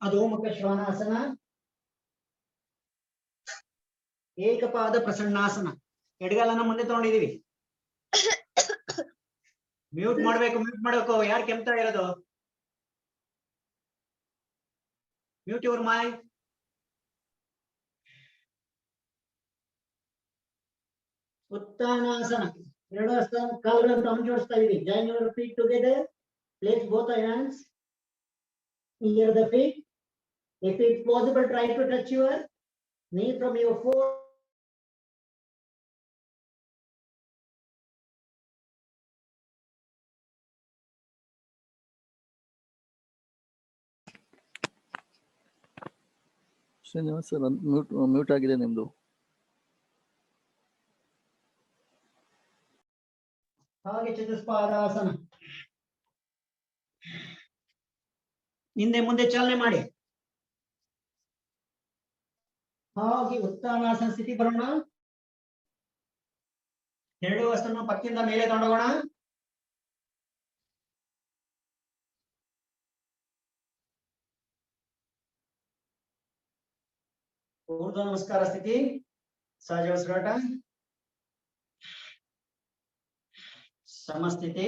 ಅಧೋಮುಖ ಶ್ವಾನಾಸನ, ಏಕಪಾದ ಪ್ರಸನ್ನಾಸನ. ಎಡಗಾಲನ್ನ ಮುಂದೆ ತಗೊಂಡಿದೀವಿ. ಮ್ಯೂಟ್ ಮಾಡ್ಬೇಕು ಯಾರು ಕೆಮ್ತಾ ಇರೋದು? Mute your mic. ಉತ್ತಾನಾಸನ. ಎರಡು ಕಾಲುಗಳನ್ನು ಜೋಡಿಸ್ತಾ ಇದೀವಿ. Join your feet together. Place both hands near the feet. If it's possible, try to touch your knee from your foot. Srinivas sir mute ಆಗಿದೆ ನಿಮ್ದು. ಹಾಗೆ ಚತುಷ್ಪಾದಾಸನ. ಹಿಂದೆ ಮುಂದೆ ಚಾಲನೆ ಮಾಡಿ. ಹಾಗೆ ಉತ್ತಾನಾಸನ ಸ್ಥಿತಿ ಬರೋಣ. ಎರಡು ಹಸ್ತನ್ನು ಪಕ್ಕಿಂದ ಮೇಲೆ ತಗೊಂಡೋಗೋಣ. ಊರ್ಧ್ವ ನಮಸ್ಕಾರ ಸ್ಥಿತಿ, ಸಹಜ ಉಸಿರಾಟ, ಸಮಸ್ಥಿತಿ.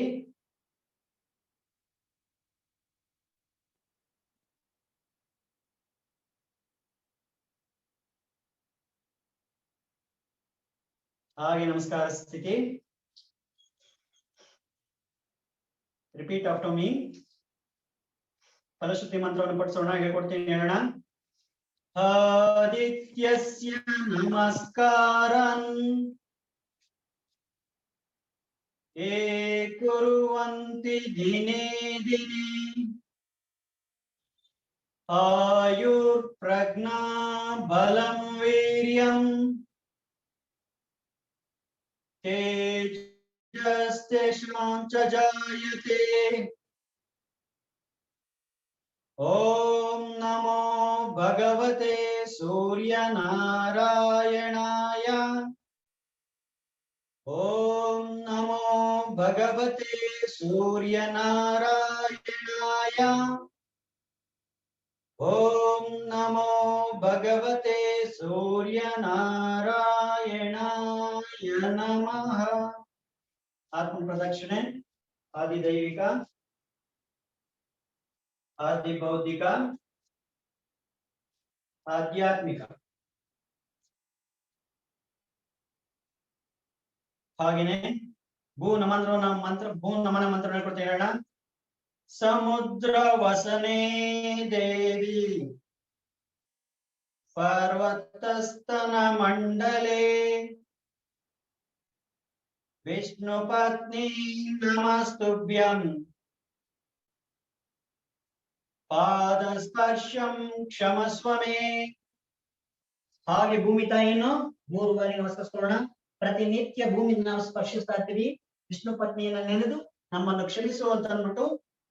ಹಾಗೆ ನಮಸ್ಕಾರ ಸ್ಥಿತಿ. Repeat after me. ಫಲಶ್ರುತಿ ಮಂತ್ರವನ್ನು ಪಠಿಸೋಣ, ಹೇಳ್ಕೊಡ್ತೀನಿ, ಹೇಳೋಣ. ಆದಿತ್ಯಸ್ಯ ನಮಸ್ಕಾರಂ ಯೇ ಕುರ್ವಂತಿ ದಿನೇ ದಿನೇ ಆಯುರ್ ಪ್ರಜ್ಞಾ ಬಲಂ ವೀರ್ಯಂ ತೇಜಸ್ತೇಷಾಂ ಚ ಜಾಯತೆ. ಓಂ ನಮೋ ಭಗವತೆ ಸೂರ್ಯನಾರಾಯಣಾಯ. ಓಂ ನಮೋ ಭಗವತೆ ಸೂರ್ಯನಾರಾಯಣಾಯ. ಓಂ ನಮೋ ಭಗವತೆ ಸೂರ್ಯನಾರಾಯಣಾಯ ನಮಃ. ಆತ್ಮ ಪ್ರದಕ್ಷಿಣೆ. ಆದಿದೈವಿಕ, ಆದಿಭೌತಿಕ, ಆಧ್ಯಾತ್ಮಿಕ. ಹಾಗೇನೆ ಭೂ ನಮನ ಮಂತ್ರ ಹೇಳ್ಕೊಡ್ತೇನೆ, ಹೇಳೋಣ. ಸಮುದ್ರ ವಸನೆ ದೇವಿ ಪರ್ವತಸ್ತನ ಮಂಡಲೆ ವಿಷ್ಣು ಪತ್ನಿ ನಮಸ್ತುಭ್ಯಂ ಪಾದ ಸ್ಪರ್ಶಂ ಕ್ಷಮಸ್ವ ಮೇ. ಹಾಗೆ ಭೂಮಿ ತಾಯಿಯನ್ನು 3 ಬಾರಿ ನಮಸ್ಕರಿಸೋಣ. ಪ್ರತಿನಿತ್ಯ ಭೂಮಿ ನಾವು ಸ್ಪರ್ಶಿಸ್ತಾ ಇರ್ತೀವಿ. ವಿಷ್ಣು ಪತ್ನಿಯನ್ನ ನೆನೆದು ನಮ್ಮನ್ನು ಕ್ಷಮಿಸು ಅಂತ ಅಂದ್ಬಿಟ್ಟು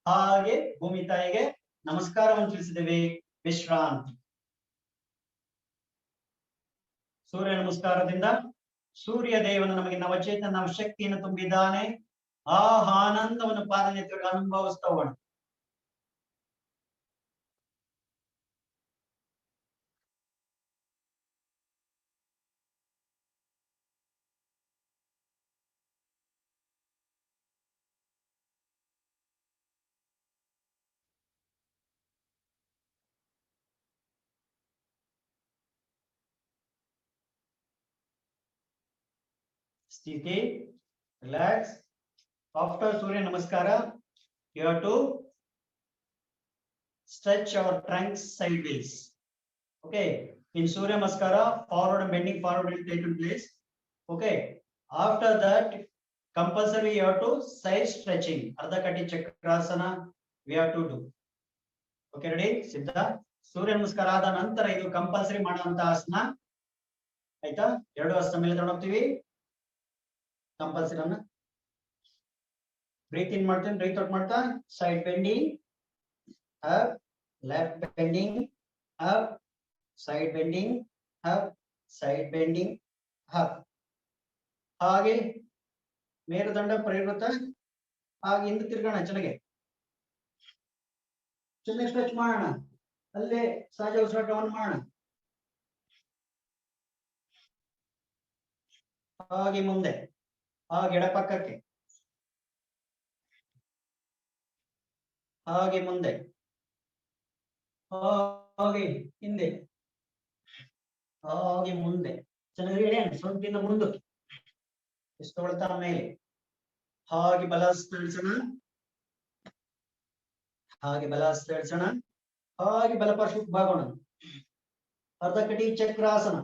ಹಾಗೆ ಭೂಮಿ ತಾಯಿಗೆ ನಮಸ್ಕಾರವನ್ನು ತಿಳಿಸಿದ್ದೇವೆ. ವಿಶ್ರಾಂತಿ. ಸೂರ್ಯ ನಮಸ್ಕಾರದಿಂದ ಸೂರ್ಯ ದೇವನು ನಮಗೆ ನವಚೇತನ ಶಕ್ತಿಯನ್ನು ತುಂಬಿದ್ದಾನೆ. ಆ ಆನಂದವನ್ನು ಪಾದನೇತ್ರಕ್ಕೆ ಅನುಭವಿಸ್ತಾ ಹೋಗೋಣ. ಸ್ಥಿತಿ, relax. After Surya Namaskara, you have to stretch our trunks sideways. Okay. In Surya Namaskara, forward and bending forward will take place. Okay. After that, compulsory you have to side stretching. Ardha Kati Chakrasana we have to do. Okay, ready? Siddha. Surya Namaskara ಆದ ನಂತರ ಇದು compulsory ಮಾಡುವಂತ ಆಸನ. ಆಯ್ತಾ? ಎರಡು ಹಸ್ತ ಮೇಲೆ ತಗೊಂಡು ಹೋಗ್ತೀವಿ. ಕಂಪಲ್ಸರಿ ಅನ್ನ ಬ್ರೀತ್ ಇನ್ ಮಾಡ್ತೀನಿ, ಬ್ರೀತ್ ಔಟ್ ಮಾಡ್ತಾ side bending up, left bending up, side bending up, side bending up. ಹಾಗೆ ಮೇರುದಂಡ ಪರಿವೃತ. ಹಾಗೆ ಹಿಂದೆ ತಿರ್ಗೋಣ, ಚೆನ್ನಾಗಿ ಸ್ಟ್ರೆಚ್ ಮಾಡೋಣ. ಅಲ್ಲೇ ಸಹಜ ಉಸಿರಾಟವನ್ನು ಮಾಡೋಣ. ಹಾಗೆ ಮುಂದೆ, ಹಾಗೆ ಎಡಪಕ್ಕಕ್ಕೆ, ಹಾಗೆ ಮುಂದೆ, ಹಾಗೆ ಹಿಂದೆ, ಹಾಗೆ ಮುಂದೆ. ಚೆನ್ನಾಗಿ ಹೇಳಿ, ಸೊಂಟಿನ ಮುಂದಕ್ಕೆ ಎಷ್ಟು ಹೊಳ್ತಾ ಮೇಲೆ. ಹಾಗೆ ಬಲ ಇಳಿಸೋಣ, ಹಾಗೆ ಬಲ ಇಳಿಸೋಣ, ಹಾಗೆ ಬಲಪಾರ್ಶ್ವಕ್ಕೆ ಬಾಗೋಣ. ಅರ್ಧ ಕಟಿ ಚಕ್ರಾಸನ.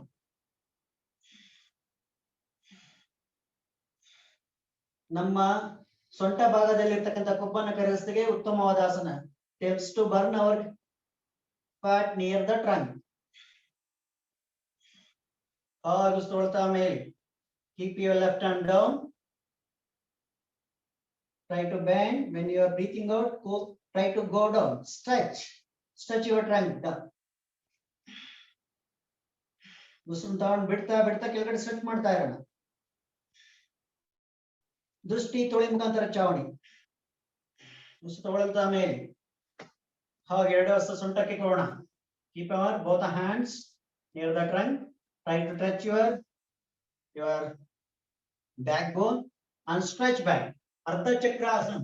ನಮ್ಮ ಸೊಂಟ ಭಾಗದಲ್ಲಿರ್ತಕ್ಕಂಥ ಕೊಬ್ಬನ್ನು ಕರಗಿಸಿಗೆ ಉತ್ತಮವಾದ ಆಸನ. helps to burn our fat near the trunk. ಹಾಗೆ ಸುಳ್ತಾ ಮೇಲೆ. Keep your left hand down. Try to bend. When you are breathing out, try to go down. Stretch your trunk down. ಉಸಿರು ತಗೊಂಡು ಬಿಡ್ತಾ ಬಿಡ್ತಾ ಕೆಳಗಡೆ ಸ್ಟ್ರೆಚ್ ಮಾಡ್ತಾ ಇರೋಣ. ದೃಷ್ಟಿ ತೊಳೆ ಮುಖಾಂತರ ಚಾವಣಿ. ಉಸಿರು ತಗೊಳ್ತಾ ಮೇಲೆ. ಹಾಗೆ ಎರಡು ಹಸ್ತ ಸೊಂಟಕ್ಕೆ ಕೊಡೋಣ. Keep our both hands near the trunk. Try to touch your backbone and stretch back. Ardha Chakrasana.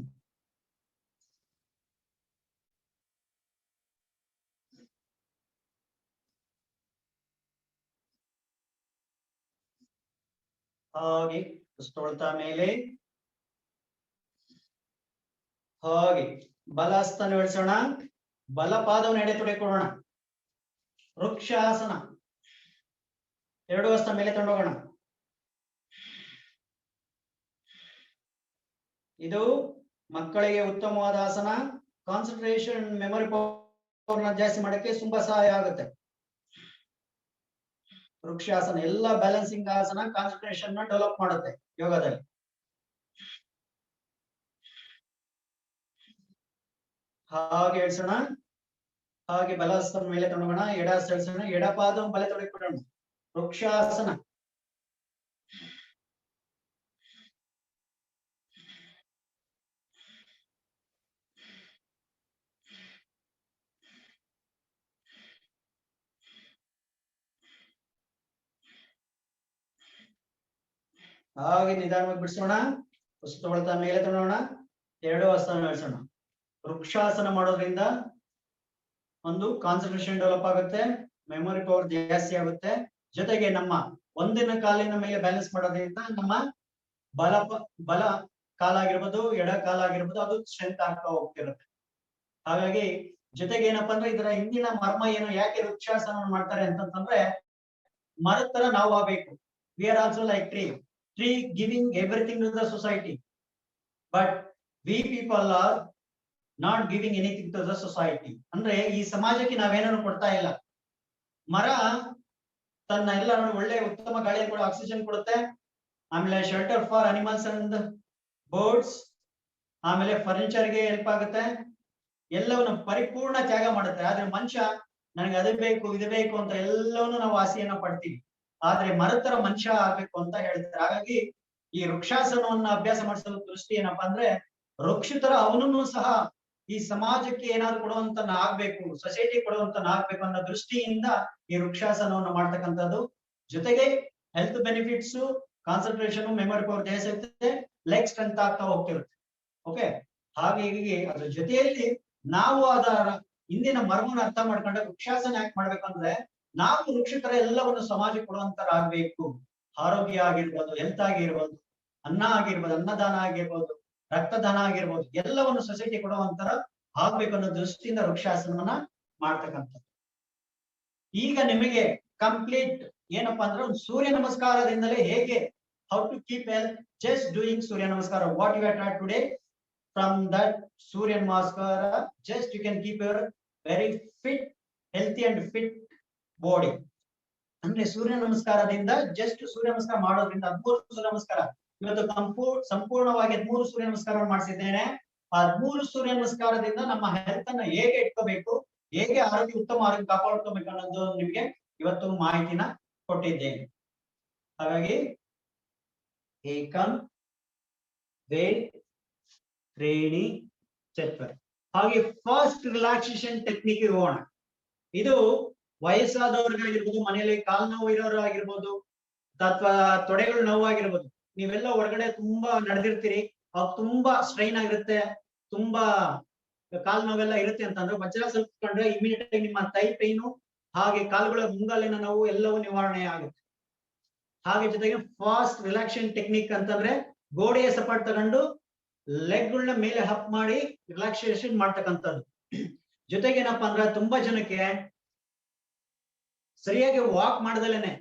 ಹಾಗೆ ತೊಳ್ತಾ ಮೇಲೆ. ಹಾಗೆ ಬಲ ಹಸ್ತನ ಇಳಿಸೋಣ. ಬಲ ಪಾದವನ್ನು ಎಡೆ ತೊಡೆಕೊಳ್ಳೋಣ. ವೃಕ್ಷಾಸನ. ಎರಡು ಹಸ್ತ ಮೇಲೆ ತಗೊಂಡೋಗೋಣ. ಇದು ಮಕ್ಕಳಿಗೆ ಉತ್ತಮವಾದ ಆಸನ. ಕಾನ್ಸಂಟ್ರೇಷನ್, ಮೆಮೊರಿ ಪವರ್ ಜಾಸ್ತಿ ಮಾಡಕ್ಕೆ ತುಂಬಾ ಸಹಾಯ ಆಗುತ್ತೆ. ವೃಕ್ಷಾಸನ ಎಲ್ಲ ಬ್ಯಾಲೆನ್ಸಿಂಗ್ ಆಸನ, ಕಾನ್ಸಂಟ್ರೇಷನ್ ನ ಡೆವಲಪ್ ಮಾಡುತ್ತೆ ಯೋಗದಲ್ಲಿ. ಹಾಗೆ ಇಳಿಸೋಣ. ಹಾಗೆ ಬಲ ಹಸ್ತ ಮೇಲೆ ತಗೊಂಡೋಗೋಣ. ಎಡ ಹಸ್ತ ಇಳಿಸೋಣ. ಎಡ ಪಾದ ಬಲ ತೊಡೆಕೊಳ್ಳೋಣ. ವೃಕ್ಷಾಸನ. ಹಾಗೆ ನಿಧಾನವಾಗಿ ಬಿಡಿಸೋಣ. ಉಸಿರು ತಗೊಳ್ತಾ ಮೇಲೆ ತಗೊಳ್ಳೋಣ. ಎರಡು ಹಸ್ತನ ಇಳಿಸೋಣ. ವೃಕ್ಷಾಸನ ಮಾಡೋದ್ರಿಂದ ಒಂದು ಕಾನ್ಸಂಟ್ರೇಷನ್ ಡೆವಲಪ್ ಆಗುತ್ತೆ, ಮೆಮೊರಿ ಪವರ್ ಜಾಸ್ತಿ ಆಗುತ್ತೆ. ಜೊತೆಗೆ ನಮ್ಮ ಒಂದಿನ ಕಾಲಿನ ಮೇಲೆ ಬ್ಯಾಲೆನ್ಸ್ ಮಾಡೋದ್ರಿಂದ ನಮ್ಮ ಬಲ ಕಾಲಾಗಿರ್ಬೋದು, ಎಡ ಕಾಲಾಗಿರ್ಬೋದು, ಅದು ಸ್ಟ್ರೆಂತ್ ಆಗ್ತಾ ಹೋಗ್ತಿರುತ್ತೆ. ಹಾಗಾಗಿ ಜೊತೆಗೆ ಏನಪ್ಪಾ ಅಂದ್ರೆ ಇದರ ಹಿಂದಿನ ಮರ್ಮ ಏನು, ಯಾಕೆ ವೃಕ್ಷಾಸನ ಮಾಡ್ತಾರೆ ಅಂತಂದ್ರೆ ಮರದ ತರ ನಾವು ಆಗ್ಬೇಕು. We are also like tree giving everything to the society, but we people are not giving anything to the society. ಅಂದ್ರೆ ಈ ಸಮಾಜಕ್ಕೆ ನಾವೇನನ್ನು ಕೊಡ್ತಾ ಇಲ್ಲ. ಮರ ತನ್ನ ಎಲ್ಲ ಒಳ್ಳೆ ಉತ್ತಮ ಗಾಳಿ ಕೂಡ ಆಕ್ಸಿಜನ್ ಕೊಡುತ್ತೆ, ಆಮೇಲೆ shelter for animals and birds, ಆಮೇಲೆ ಫರ್ನಿಚರ್ ಗೆ ಹೆಲ್ಪ್ ಆಗುತ್ತೆ, ಎಲ್ಲವನ್ನು ಪರಿಪೂರ್ಣ ತ್ಯಾಗ ಮಾಡುತ್ತೆ. ಆದ್ರೆ ಮನುಷ್ಯ ನನಗೆ ಅದು ಬೇಕು ಇದು ಬೇಕು ಅಂತ ಎಲ್ಲವನ್ನು ನಾವು ಆಸೆಯನ್ನ ಪಡ್ತೀವಿ. ಆದ್ರೆ ಮರದ ತರ ಮನುಷ್ಯ ಆಗ್ಬೇಕು ಅಂತ ಹೇಳ್ತಾರೆ. ಹಾಗಾಗಿ ಈ ವೃಕ್ಷಾಸನವನ್ನ ಅಭ್ಯಾಸ ಮಾಡಿಸೋ ದೃಷ್ಟಿ ಏನಪ್ಪಾ ಅಂದ್ರೆ ವೃಕ್ಷ ತರ ಅವನನ್ನು ಸಹ ಈ ಸಮಾಜಕ್ಕೆ ಏನಾದ್ರು ಕೊಡುವಂತ ಆಗ್ಬೇಕು, ಸೊಸೈಟಿ ಕೊಡುವಂತ ಆಗ್ಬೇಕು ಅನ್ನೋ ದೃಷ್ಟಿಯಿಂದ ಈ ವೃಕ್ಷಾಸನವನ್ನು ಮಾಡ್ತಕ್ಕಂಥದ್ದು. ಜೊತೆಗೆ health benefits, concentration, memory power ಜಾಸ್ತಿ ಇರ್ತದೆ, ಲೆಗ್ ಸ್ಟ್ರೆಂತ್ ಆಗ್ತಾ ಹೋಗ್ತಿರುತ್ತೆ. ಓಕೆ, ಹಾಗಾಗಿ ಅದ್ರ ಜೊತೆಯಲ್ಲಿ ನಾವು ಅದರ ಹಿಂದಿನ ಮರ್ಮವನ್ನು ಅರ್ಥ ಮಾಡ್ಕೊಂಡ್ರೆ ವೃಕ್ಷಾಸನ ಯಾಕೆ ಮಾಡ್ಬೇಕಂದ್ರೆ ನಾವು ವೃಕ್ಷತರ ಎಲ್ಲವನ್ನು ಸಮಾಜಕ್ಕೆ ಕೊಡುವಂತರ ಆಗ್ಬೇಕು. ಆರೋಗ್ಯ ಆಗಿರ್ಬೋದು, ಹೆಲ್ತ್ ಆಗಿರ್ಬೋದು, ಅನ್ನ ಆಗಿರ್ಬೋದು, ಅನ್ನದಾನ ಆಗಿರ್ಬೋದು, ರಕ್ತದಾನ ಆಗಿರ್ಬೋದು, ಎಲ್ಲವನ್ನು ಸೊಸೈಟಿ ಕೊಡುವಂತರ ಆಗ್ಬೇಕು ಅನ್ನೋ ದೃಷ್ಟಿಯಿಂದ ವೃಕ್ಷಾಸನವನ್ನ ಮಾಡ್ತಕ್ಕಂಥದ್ದು. ಈಗ ನಿಮಗೆ ಕಂಪ್ಲೀಟ್ ಏನಪ್ಪಾ ಅಂದ್ರೆ ಒಂದು ಸೂರ್ಯ ನಮಸ್ಕಾರದಿಂದಲೇ ಹೇಗೆ how to keep health, just doing Surya namaskar, what you have tried today. From that Surya Namaskara, just you can keep your very fit, healthy and fit body. ಅಂದ್ರೆ ಸೂರ್ಯ ನಮಸ್ಕಾರದಿಂದ ಜಸ್ಟ್ ಸೂರ್ಯ ನಮಸ್ಕಾರ ಮಾಡೋದ್ರಿಂದ 13 ಸೂರ್ಯ ನಮಸ್ಕಾರ ಇವತ್ತು ಸಂಪೂರ್ಣವಾಗಿ 13 ಸೂರ್ಯ ನಮಸ್ಕಾರವನ್ನು ಮಾಡಿಸಿದ್ದೇನೆ. ಆ 13 ಸೂರ್ಯ ನಮಸ್ಕಾರದಿಂದ ನಮ್ಮ ಹೆಲ್ತ್ ಅನ್ನ ಹೇಗೆ ಇಟ್ಕೋಬೇಕು, ಹೇಗೆ ಆರೋಗ್ಯ ಉತ್ತಮ ಆರೋಗ್ಯ ಕಾಪಾಡ್ಕೋಬೇಕು ಅನ್ನೋದು ನಿಮ್ಗೆ ಇವತ್ತು ಮಾಹಿತಿನ ಕೊಟ್ಟಿದ್ದೇನೆ. ಹಾಗಾಗಿ ಏಕಂ ವೇಲ್ ತ್ರೀಣಿ ಚತ್ವರಿ. ಹಾಗೆ ಫಾಸ್ಟ್ ರಿಲ್ಯಾಕ್ಸೇಷನ್ ಟೆಕ್ನಿಕ್ ಹೋಗೋಣ. ಇದು ವಯಸ್ಸಾದವ್ರಿಗಾಗಿರ್ಬೋದು, ಮನೆಯಲ್ಲಿ ಕಾಲು ನೋವು ಇರೋರು ಆಗಿರ್ಬೋದು, ಅಥವಾ ತೊಡೆಗಳು ನೋವಾಗಿರ್ಬೋದು. ನೀವೆಲ್ಲ ಹೊರಗಡೆ ತುಂಬಾ ನಡೆದಿರ್ತೀರಿ, ಅವಾಗ ತುಂಬಾ ಸ್ಟ್ರೈನ್ ಆಗಿರುತ್ತೆ, ತುಂಬಾ ಕಾಲು ನೋವೆಲ್ಲ ಇರುತ್ತೆ ಅಂತಂದ್ರೆ ವಜ್ರಾಸನ ಕಂಡ್ರೆ ಇಮಿಡಿಯೇಟ್ ಆಗಿ ನಿಮ್ಮ ಥೈ ಪೈನು ಹಾಗೆ ಕಾಲುಗಳ ಮುಂಗಾಲಿನ ನೋವು ಎಲ್ಲವೂ ನಿವಾರಣೆ ಆಗುತ್ತೆ. ಹಾಗೆ ಜೊತೆಗೆ ಫಾಸ್ಟ್ ರಿಲ್ಯಾಕ್ಸೇಷನ್ ಟೆಕ್ನಿಕ್ ಅಂತಂದ್ರೆ ಗೋಡೆಯ ಸಪೋರ್ಟ್ ತಗೊಂಡು ಲೆಗ್ಗಳನ್ನ ಮೇಲೆ ಹಪ್ ಮಾಡಿ ರಿಲ್ಯಾಕ್ಸೇಷನ್ ಮಾಡ್ತಕ್ಕಂಥದ್ದು. ಜೊತೆಗೆ ಏನಪ್ಪಾ ಅಂದ್ರೆ ತುಂಬಾ ಜನಕ್ಕೆ ಸರಿಯಾಗಿ ವಾಕ್ ಮಾಡದಲೇನೆ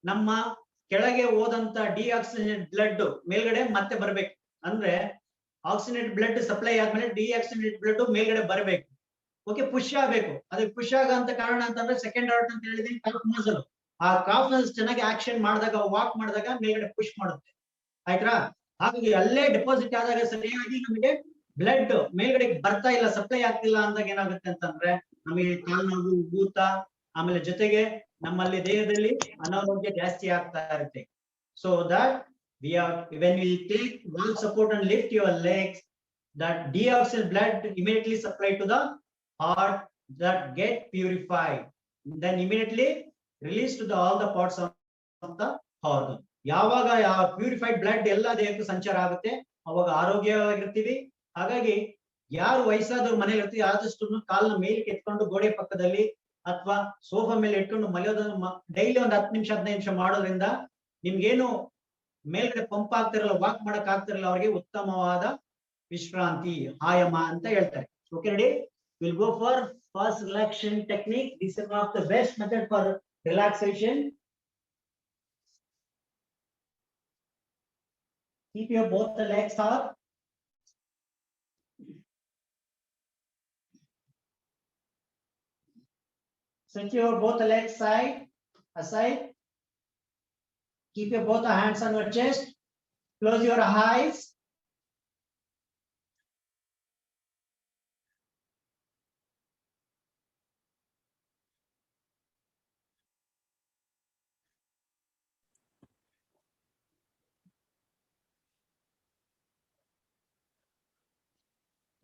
ನಮ್ಮ ಕೆಳಗೆ ಹೋದಂತ ಡಿಆಕ್ಸಿಜನೇಟ್ ಬ್ಲಡ್ ಮೇಲ್ಗಡೆ ಮತ್ತೆ ಬರ್ಬೇಕು. ಅಂದ್ರೆ ಆಕ್ಸಿಜನೇಟ್ ಬ್ಲಡ್ ಸಪ್ಲೈ ಆದ್ಮೇಲೆ ಡಿಆಕ್ಸಿಜನೇಟ್ ಬ್ಲಡ್ ಮೇಲ್ಗಡೆ ಬರಬೇಕು. ಓಕೆ, ಪುಷ್ ಆಗ್ಬೇಕು. ಅದಕ್ಕೆ ಪುಷ್ ಆಗಂತ ಕಾರಣ ಅಂತಂದ್ರೆ ಸೆಕೆಂಡ್ ಆರ್ಟ್ ಅಂತ ಹೇಳಿದೀನಿ, ಕಾಫ್ ಮಸಲ್. ಆ ಕಾಫ್ ಮಸಲ್ ಚೆನ್ನಾಗಿ ಆಕ್ಷನ್ ಮಾಡಿದಾಗ ವಾಕ್ ಮಾಡಿದಾಗ ಮೇಲ್ಗಡೆ ಪುಷ್ ಮಾಡುತ್ತೆ. ಆಯ್ತಾ? ಹಾಗಾಗಿ ಅಲ್ಲೇ ಡೆಪಾಸಿಟ್ ಆದಾಗ ಸರಿಯಾಗಿ ನಮಗೆ ಬ್ಲಡ್ ಮೇಲ್ಗಡೆ ಬರ್ತಾ ಇಲ್ಲ, ಸಪ್ಲೈ ಆಗ್ತಿಲ್ಲ ಅಂದಾಗ ಏನಾಗುತ್ತೆ ಅಂತಂದ್ರೆ ನಮಗೆ ಕಾಲು ನೋವು, ಊತ, ಆಮೇಲೆ ಜೊತೆಗೆ ನಮ್ಮಲ್ಲಿ ದೇಹದಲ್ಲಿ ಅನಾರೋಗ್ಯ ಜಾಸ್ತಿ ಆಗ್ತಾ ಇರುತ್ತೆ. So that when we take wall support and lift your legs, that deoxygenated blood immediately supply to the heart, that get purified, then immediately released to all the parts of the organ. ಯಾವಾಗ purified blood ಎಲ್ಲ ದೇಹಕ್ಕೆ ಸಂಚಾರ ಆಗುತ್ತೆ ಅವಾಗ ಆರೋಗ್ಯವಾಗಿರ್ತೀವಿ. ಹಾಗಾಗಿ ಯಾರು ವಯಸ್ಸಾದವ್ರು ಮನೇಲಿ ಇರ್ತೀವಿ ಆದಷ್ಟು ಕಾಲನ್ನ ಮೇಲೆ ಎತ್ಕೊಂಡು ಗೋಡೆ ಪಕ್ಕದಲ್ಲಿ ಅಥವಾ ಸೋಫಾ ಮೇಲೆ ಇಟ್ಕೊಂಡು ಮಲಯೋದನ್ನ ಡೈಲಿ ಒಂದು 10 ನಿಮಿಷ 15 ನಿಮಿಷ ಮಾಡೋದ್ರಿಂದ ನಿಮ್ಗೇನು ಮೇಲ್ಗಡೆ ಪಂಪ್ ಆಗ್ತಿರಲ್ಲ, ವಾಕ್ ಮಾಡಕ್ ಆಗ್ತಿರಲ್ಲ, ಅವ್ರಿಗೆ ಉತ್ತಮವಾದ ವಿಶ್ರಾಂತಿ, ಆಯಾಮ ಅಂತ ಹೇಳ್ತಾರೆ. Okay, ready? Will go for fast relaxation technique. This is one of the best method for relaxation. Keep your both the legs up. Set your both the legs aside. Keep your both the hands on your chest. Close your eyes.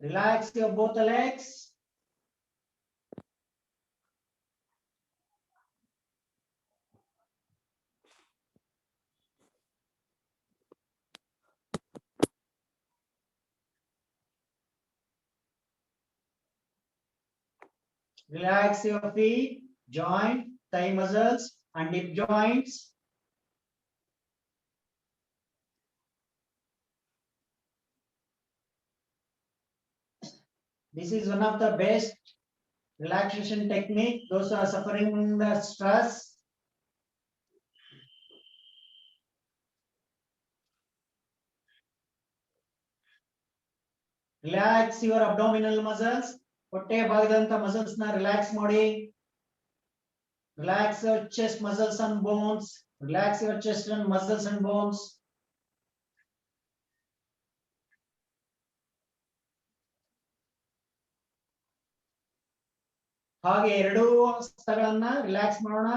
Relax your both the legs. Relax your feet, joint, thigh muscles, and hip joints. This is one of the best relaxation technique. Those who are suffering the stress. Relax your abdominal muscles. ಹೊಟ್ಟೆ ಭಾಗದಂತ muscles ನ relax ಮಾಡಿ. Relax your chest muscles and bones. Relax your chest and muscles and bones. ಹಾಗೆ ಎರಡೂ ಹಸ್ತಗಳನ್ನ relax ಮಾಡೋಣ.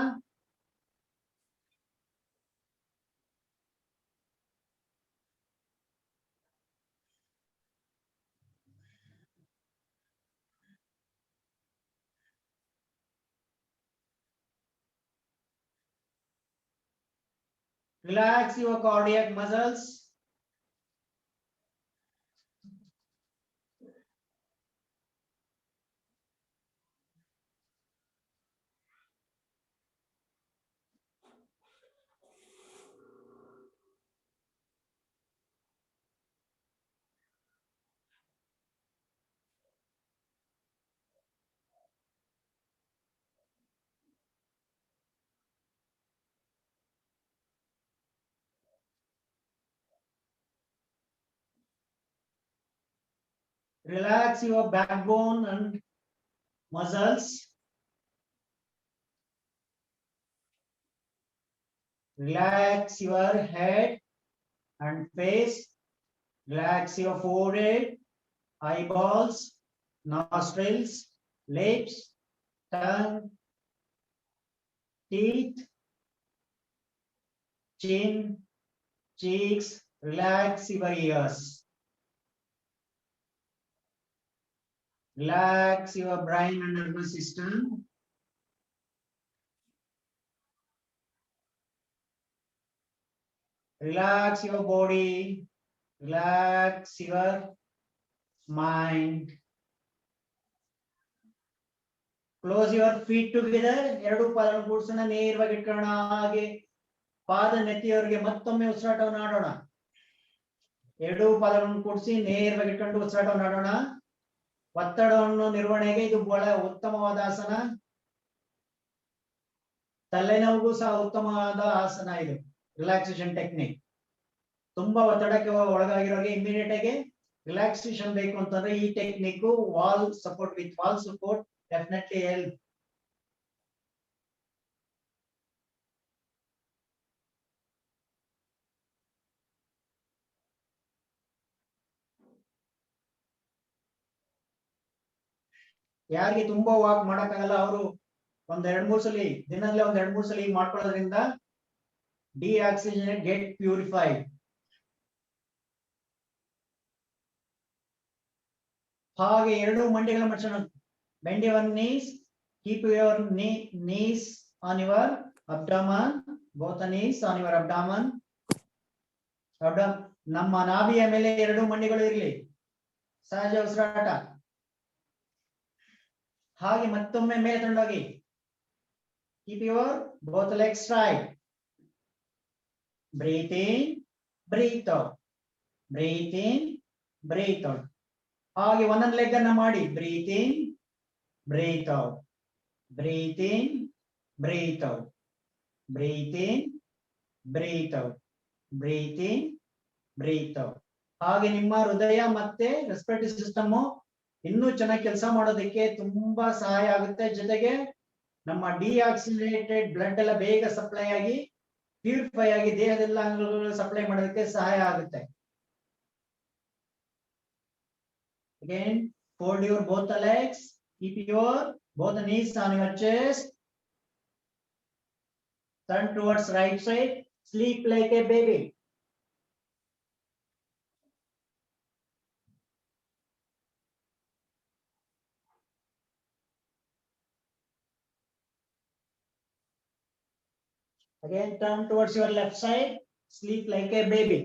Relax your cardiac muscles. Relax your backbone and muscles. Relax your head and face. Relax your forehead, eyeballs, nostrils, lips, tongue, teeth, chin, cheeks. Relax your ears. Relax your brain and nervous system. Relax your body. Relax your mind. Close your feet together. ಎರಡು ಪಾದಗಳನ್ನು ಕೂಡಿಸೋಣ, ನೇರವಾಗಿ ಇಟ್ಕೊಳ್ಳೋಣ. ಹಾಗೆ ಪಾದ ನೆತ್ತಿಯವರಿಗೆ ಮತ್ತೊಮ್ಮೆ ಉಸಿರಾಟವನ್ನು ಆಡೋಣ. ಎರಡು ಪಾದಗಳನ್ನು ಕೂಡಿಸಿ ನೇರವಾಗಿ ಇಟ್ಕೊಂಡು ಉಸಿರಾಟವನ್ನು ಆಡೋಣ. ಒತ್ತಡವನ್ನು ನಿರ್ವಹಣೆಗೆ ಇದು ಬಹಳ ಉತ್ತಮವಾದ ಆಸನ. ತಲೆನೋವಿಗೂ ಸಹ ಉತ್ತಮವಾದ ಆಸನ ಇದು. Relaxation technique. ತುಂಬಾ ಒತ್ತಡಕ್ಕೆ ಒಳಗಾಗಿರೋರಿಗೆ ಇಮಿಡಿಯೇಟ್ ಆಗಿ ರಿಲ್ಯಾಕ್ಸೇಷನ್ ಬೇಕು ಅಂತಂದ್ರೆ ಈ technique wall support with wall support definitely help. ಯಾರಿಗೆ ತುಂಬಾ ವಾಕ್ ಮಾಡಕ್ಕಾಗಲ್ಲ ಅವರು ಒಂದ್ 2-3 ಸಲ ದಿನದಲ್ಲಿ ಒಂದ್ 2-3 ಸಲ ಮಾಡ್ಕೊಳ್ಳೋದ್ರಿಂದ ಡಿಆಕ್ಸಿಜನೇಟ್ ಗೆಟ್ ಪ್ಯೂರಿಫೈಡ್. ಹಾಗೆ ಎರಡು ಮಂಡಿಗಳ ಮಡಚೋಣ. Bend your knees, keep your knees on your abdomen, both the knees on your abdomen. ನಮ್ಮ ನಾಭಿಯ ಮೇಲೆ ಎರಡು ಮಂಡಿಗಳು ಇರಲಿ. ಸಹಜ ಉಸಿರಾಟ. ಹಾಗೆ ಮತ್ತೊಮ್ಮೆ ಮೇಲೆ ತಗೊಂಡೋಗಿ. Keep your both legs straight. Breathe in, breathe out. Breathe in, breathe out. ಹಾಗೆ ಒಂದೊಂದು ಲೆಗ್ ಅನ್ನ ಮಾಡಿ. Breathe in, breathe out. Breathe in, breathe out. Breathe in, breathe out. Breathe in, breathe out. ಹಾಗೆ ನಿಮ್ಮ ಹೃದಯ ಮತ್ತೆ ರೆಸ್ಪಿರೇಟರಿ ಸಿಸ್ಟಮ್ ಇನ್ನೂ ಚೆನ್ನಾಗಿ ಕೆಲಸ ಮಾಡೋದಕ್ಕೆ ತುಂಬಾ ಸಹಾಯ ಆಗುತ್ತೆ. ಜೊತೆಗೆ ನಮ್ಮ ಡಿಆಕ್ಸಿಲೇಟೆಡ್ ಬ್ಲಡ್ ಎಲ್ಲ ಬೇಗ ಸಪ್ಲೈ ಆಗಿ ಪ್ಯೂರಿಫೈ ಆಗಿ ದೇಹದೆಲ್ಲ ಅಂಗಗಳು ಸಪ್ಲೈ ಮಾಡೋದಕ್ಕೆ ಸಹಾಯ ಆಗುತ್ತೆ. Again, fold your both the legs. Keep your both the knees on your chest. Turn towards right side. Sleep like a baby. Again, turn towards your left side. Sleep like a baby.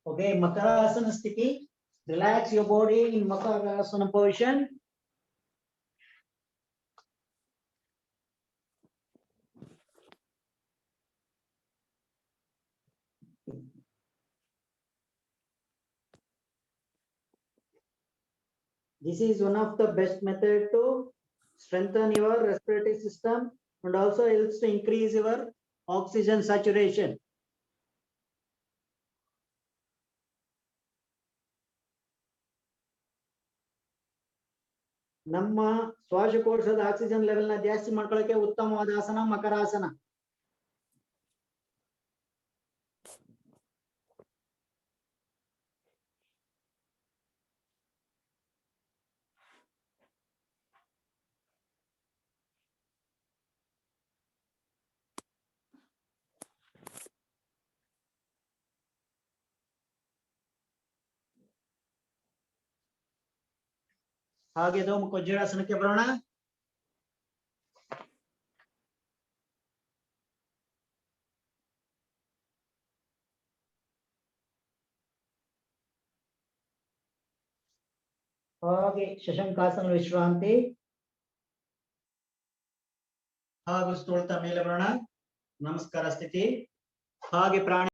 Okay, Makarasana Sthiti. Relax your body in Makarasana position. This is one of the best method to strengthen your respiratory system and also helps to increase your oxygen saturation. ನಮ್ಮ ಶ್ವಾಸಕೋಶದ oxygen level ನ ಜಾಸ್ತಿ ಮಾಡ್ಕೊಳ್ಳಕ್ಕೆ ಉತ್ತಮವಾದ ಆಸನ ಮಕರಾಸನ. ಹಾಗೆ ವಜ್ರಾಸನಕ್ಕೆ ಬರೋಣ. ಹಾಗೆ ಶಶಂಕಾಸನ ವಿಶ್ರಾಂತಿ. ಹಾಗೂ ಸ್ಥೂಲತ ಮೇಲೆ ಬರೋಣ. ನಮಸ್ಕಾರ ಸ್ಥಿತಿ. ಹಾಗೆ ಪ್ರಾಣ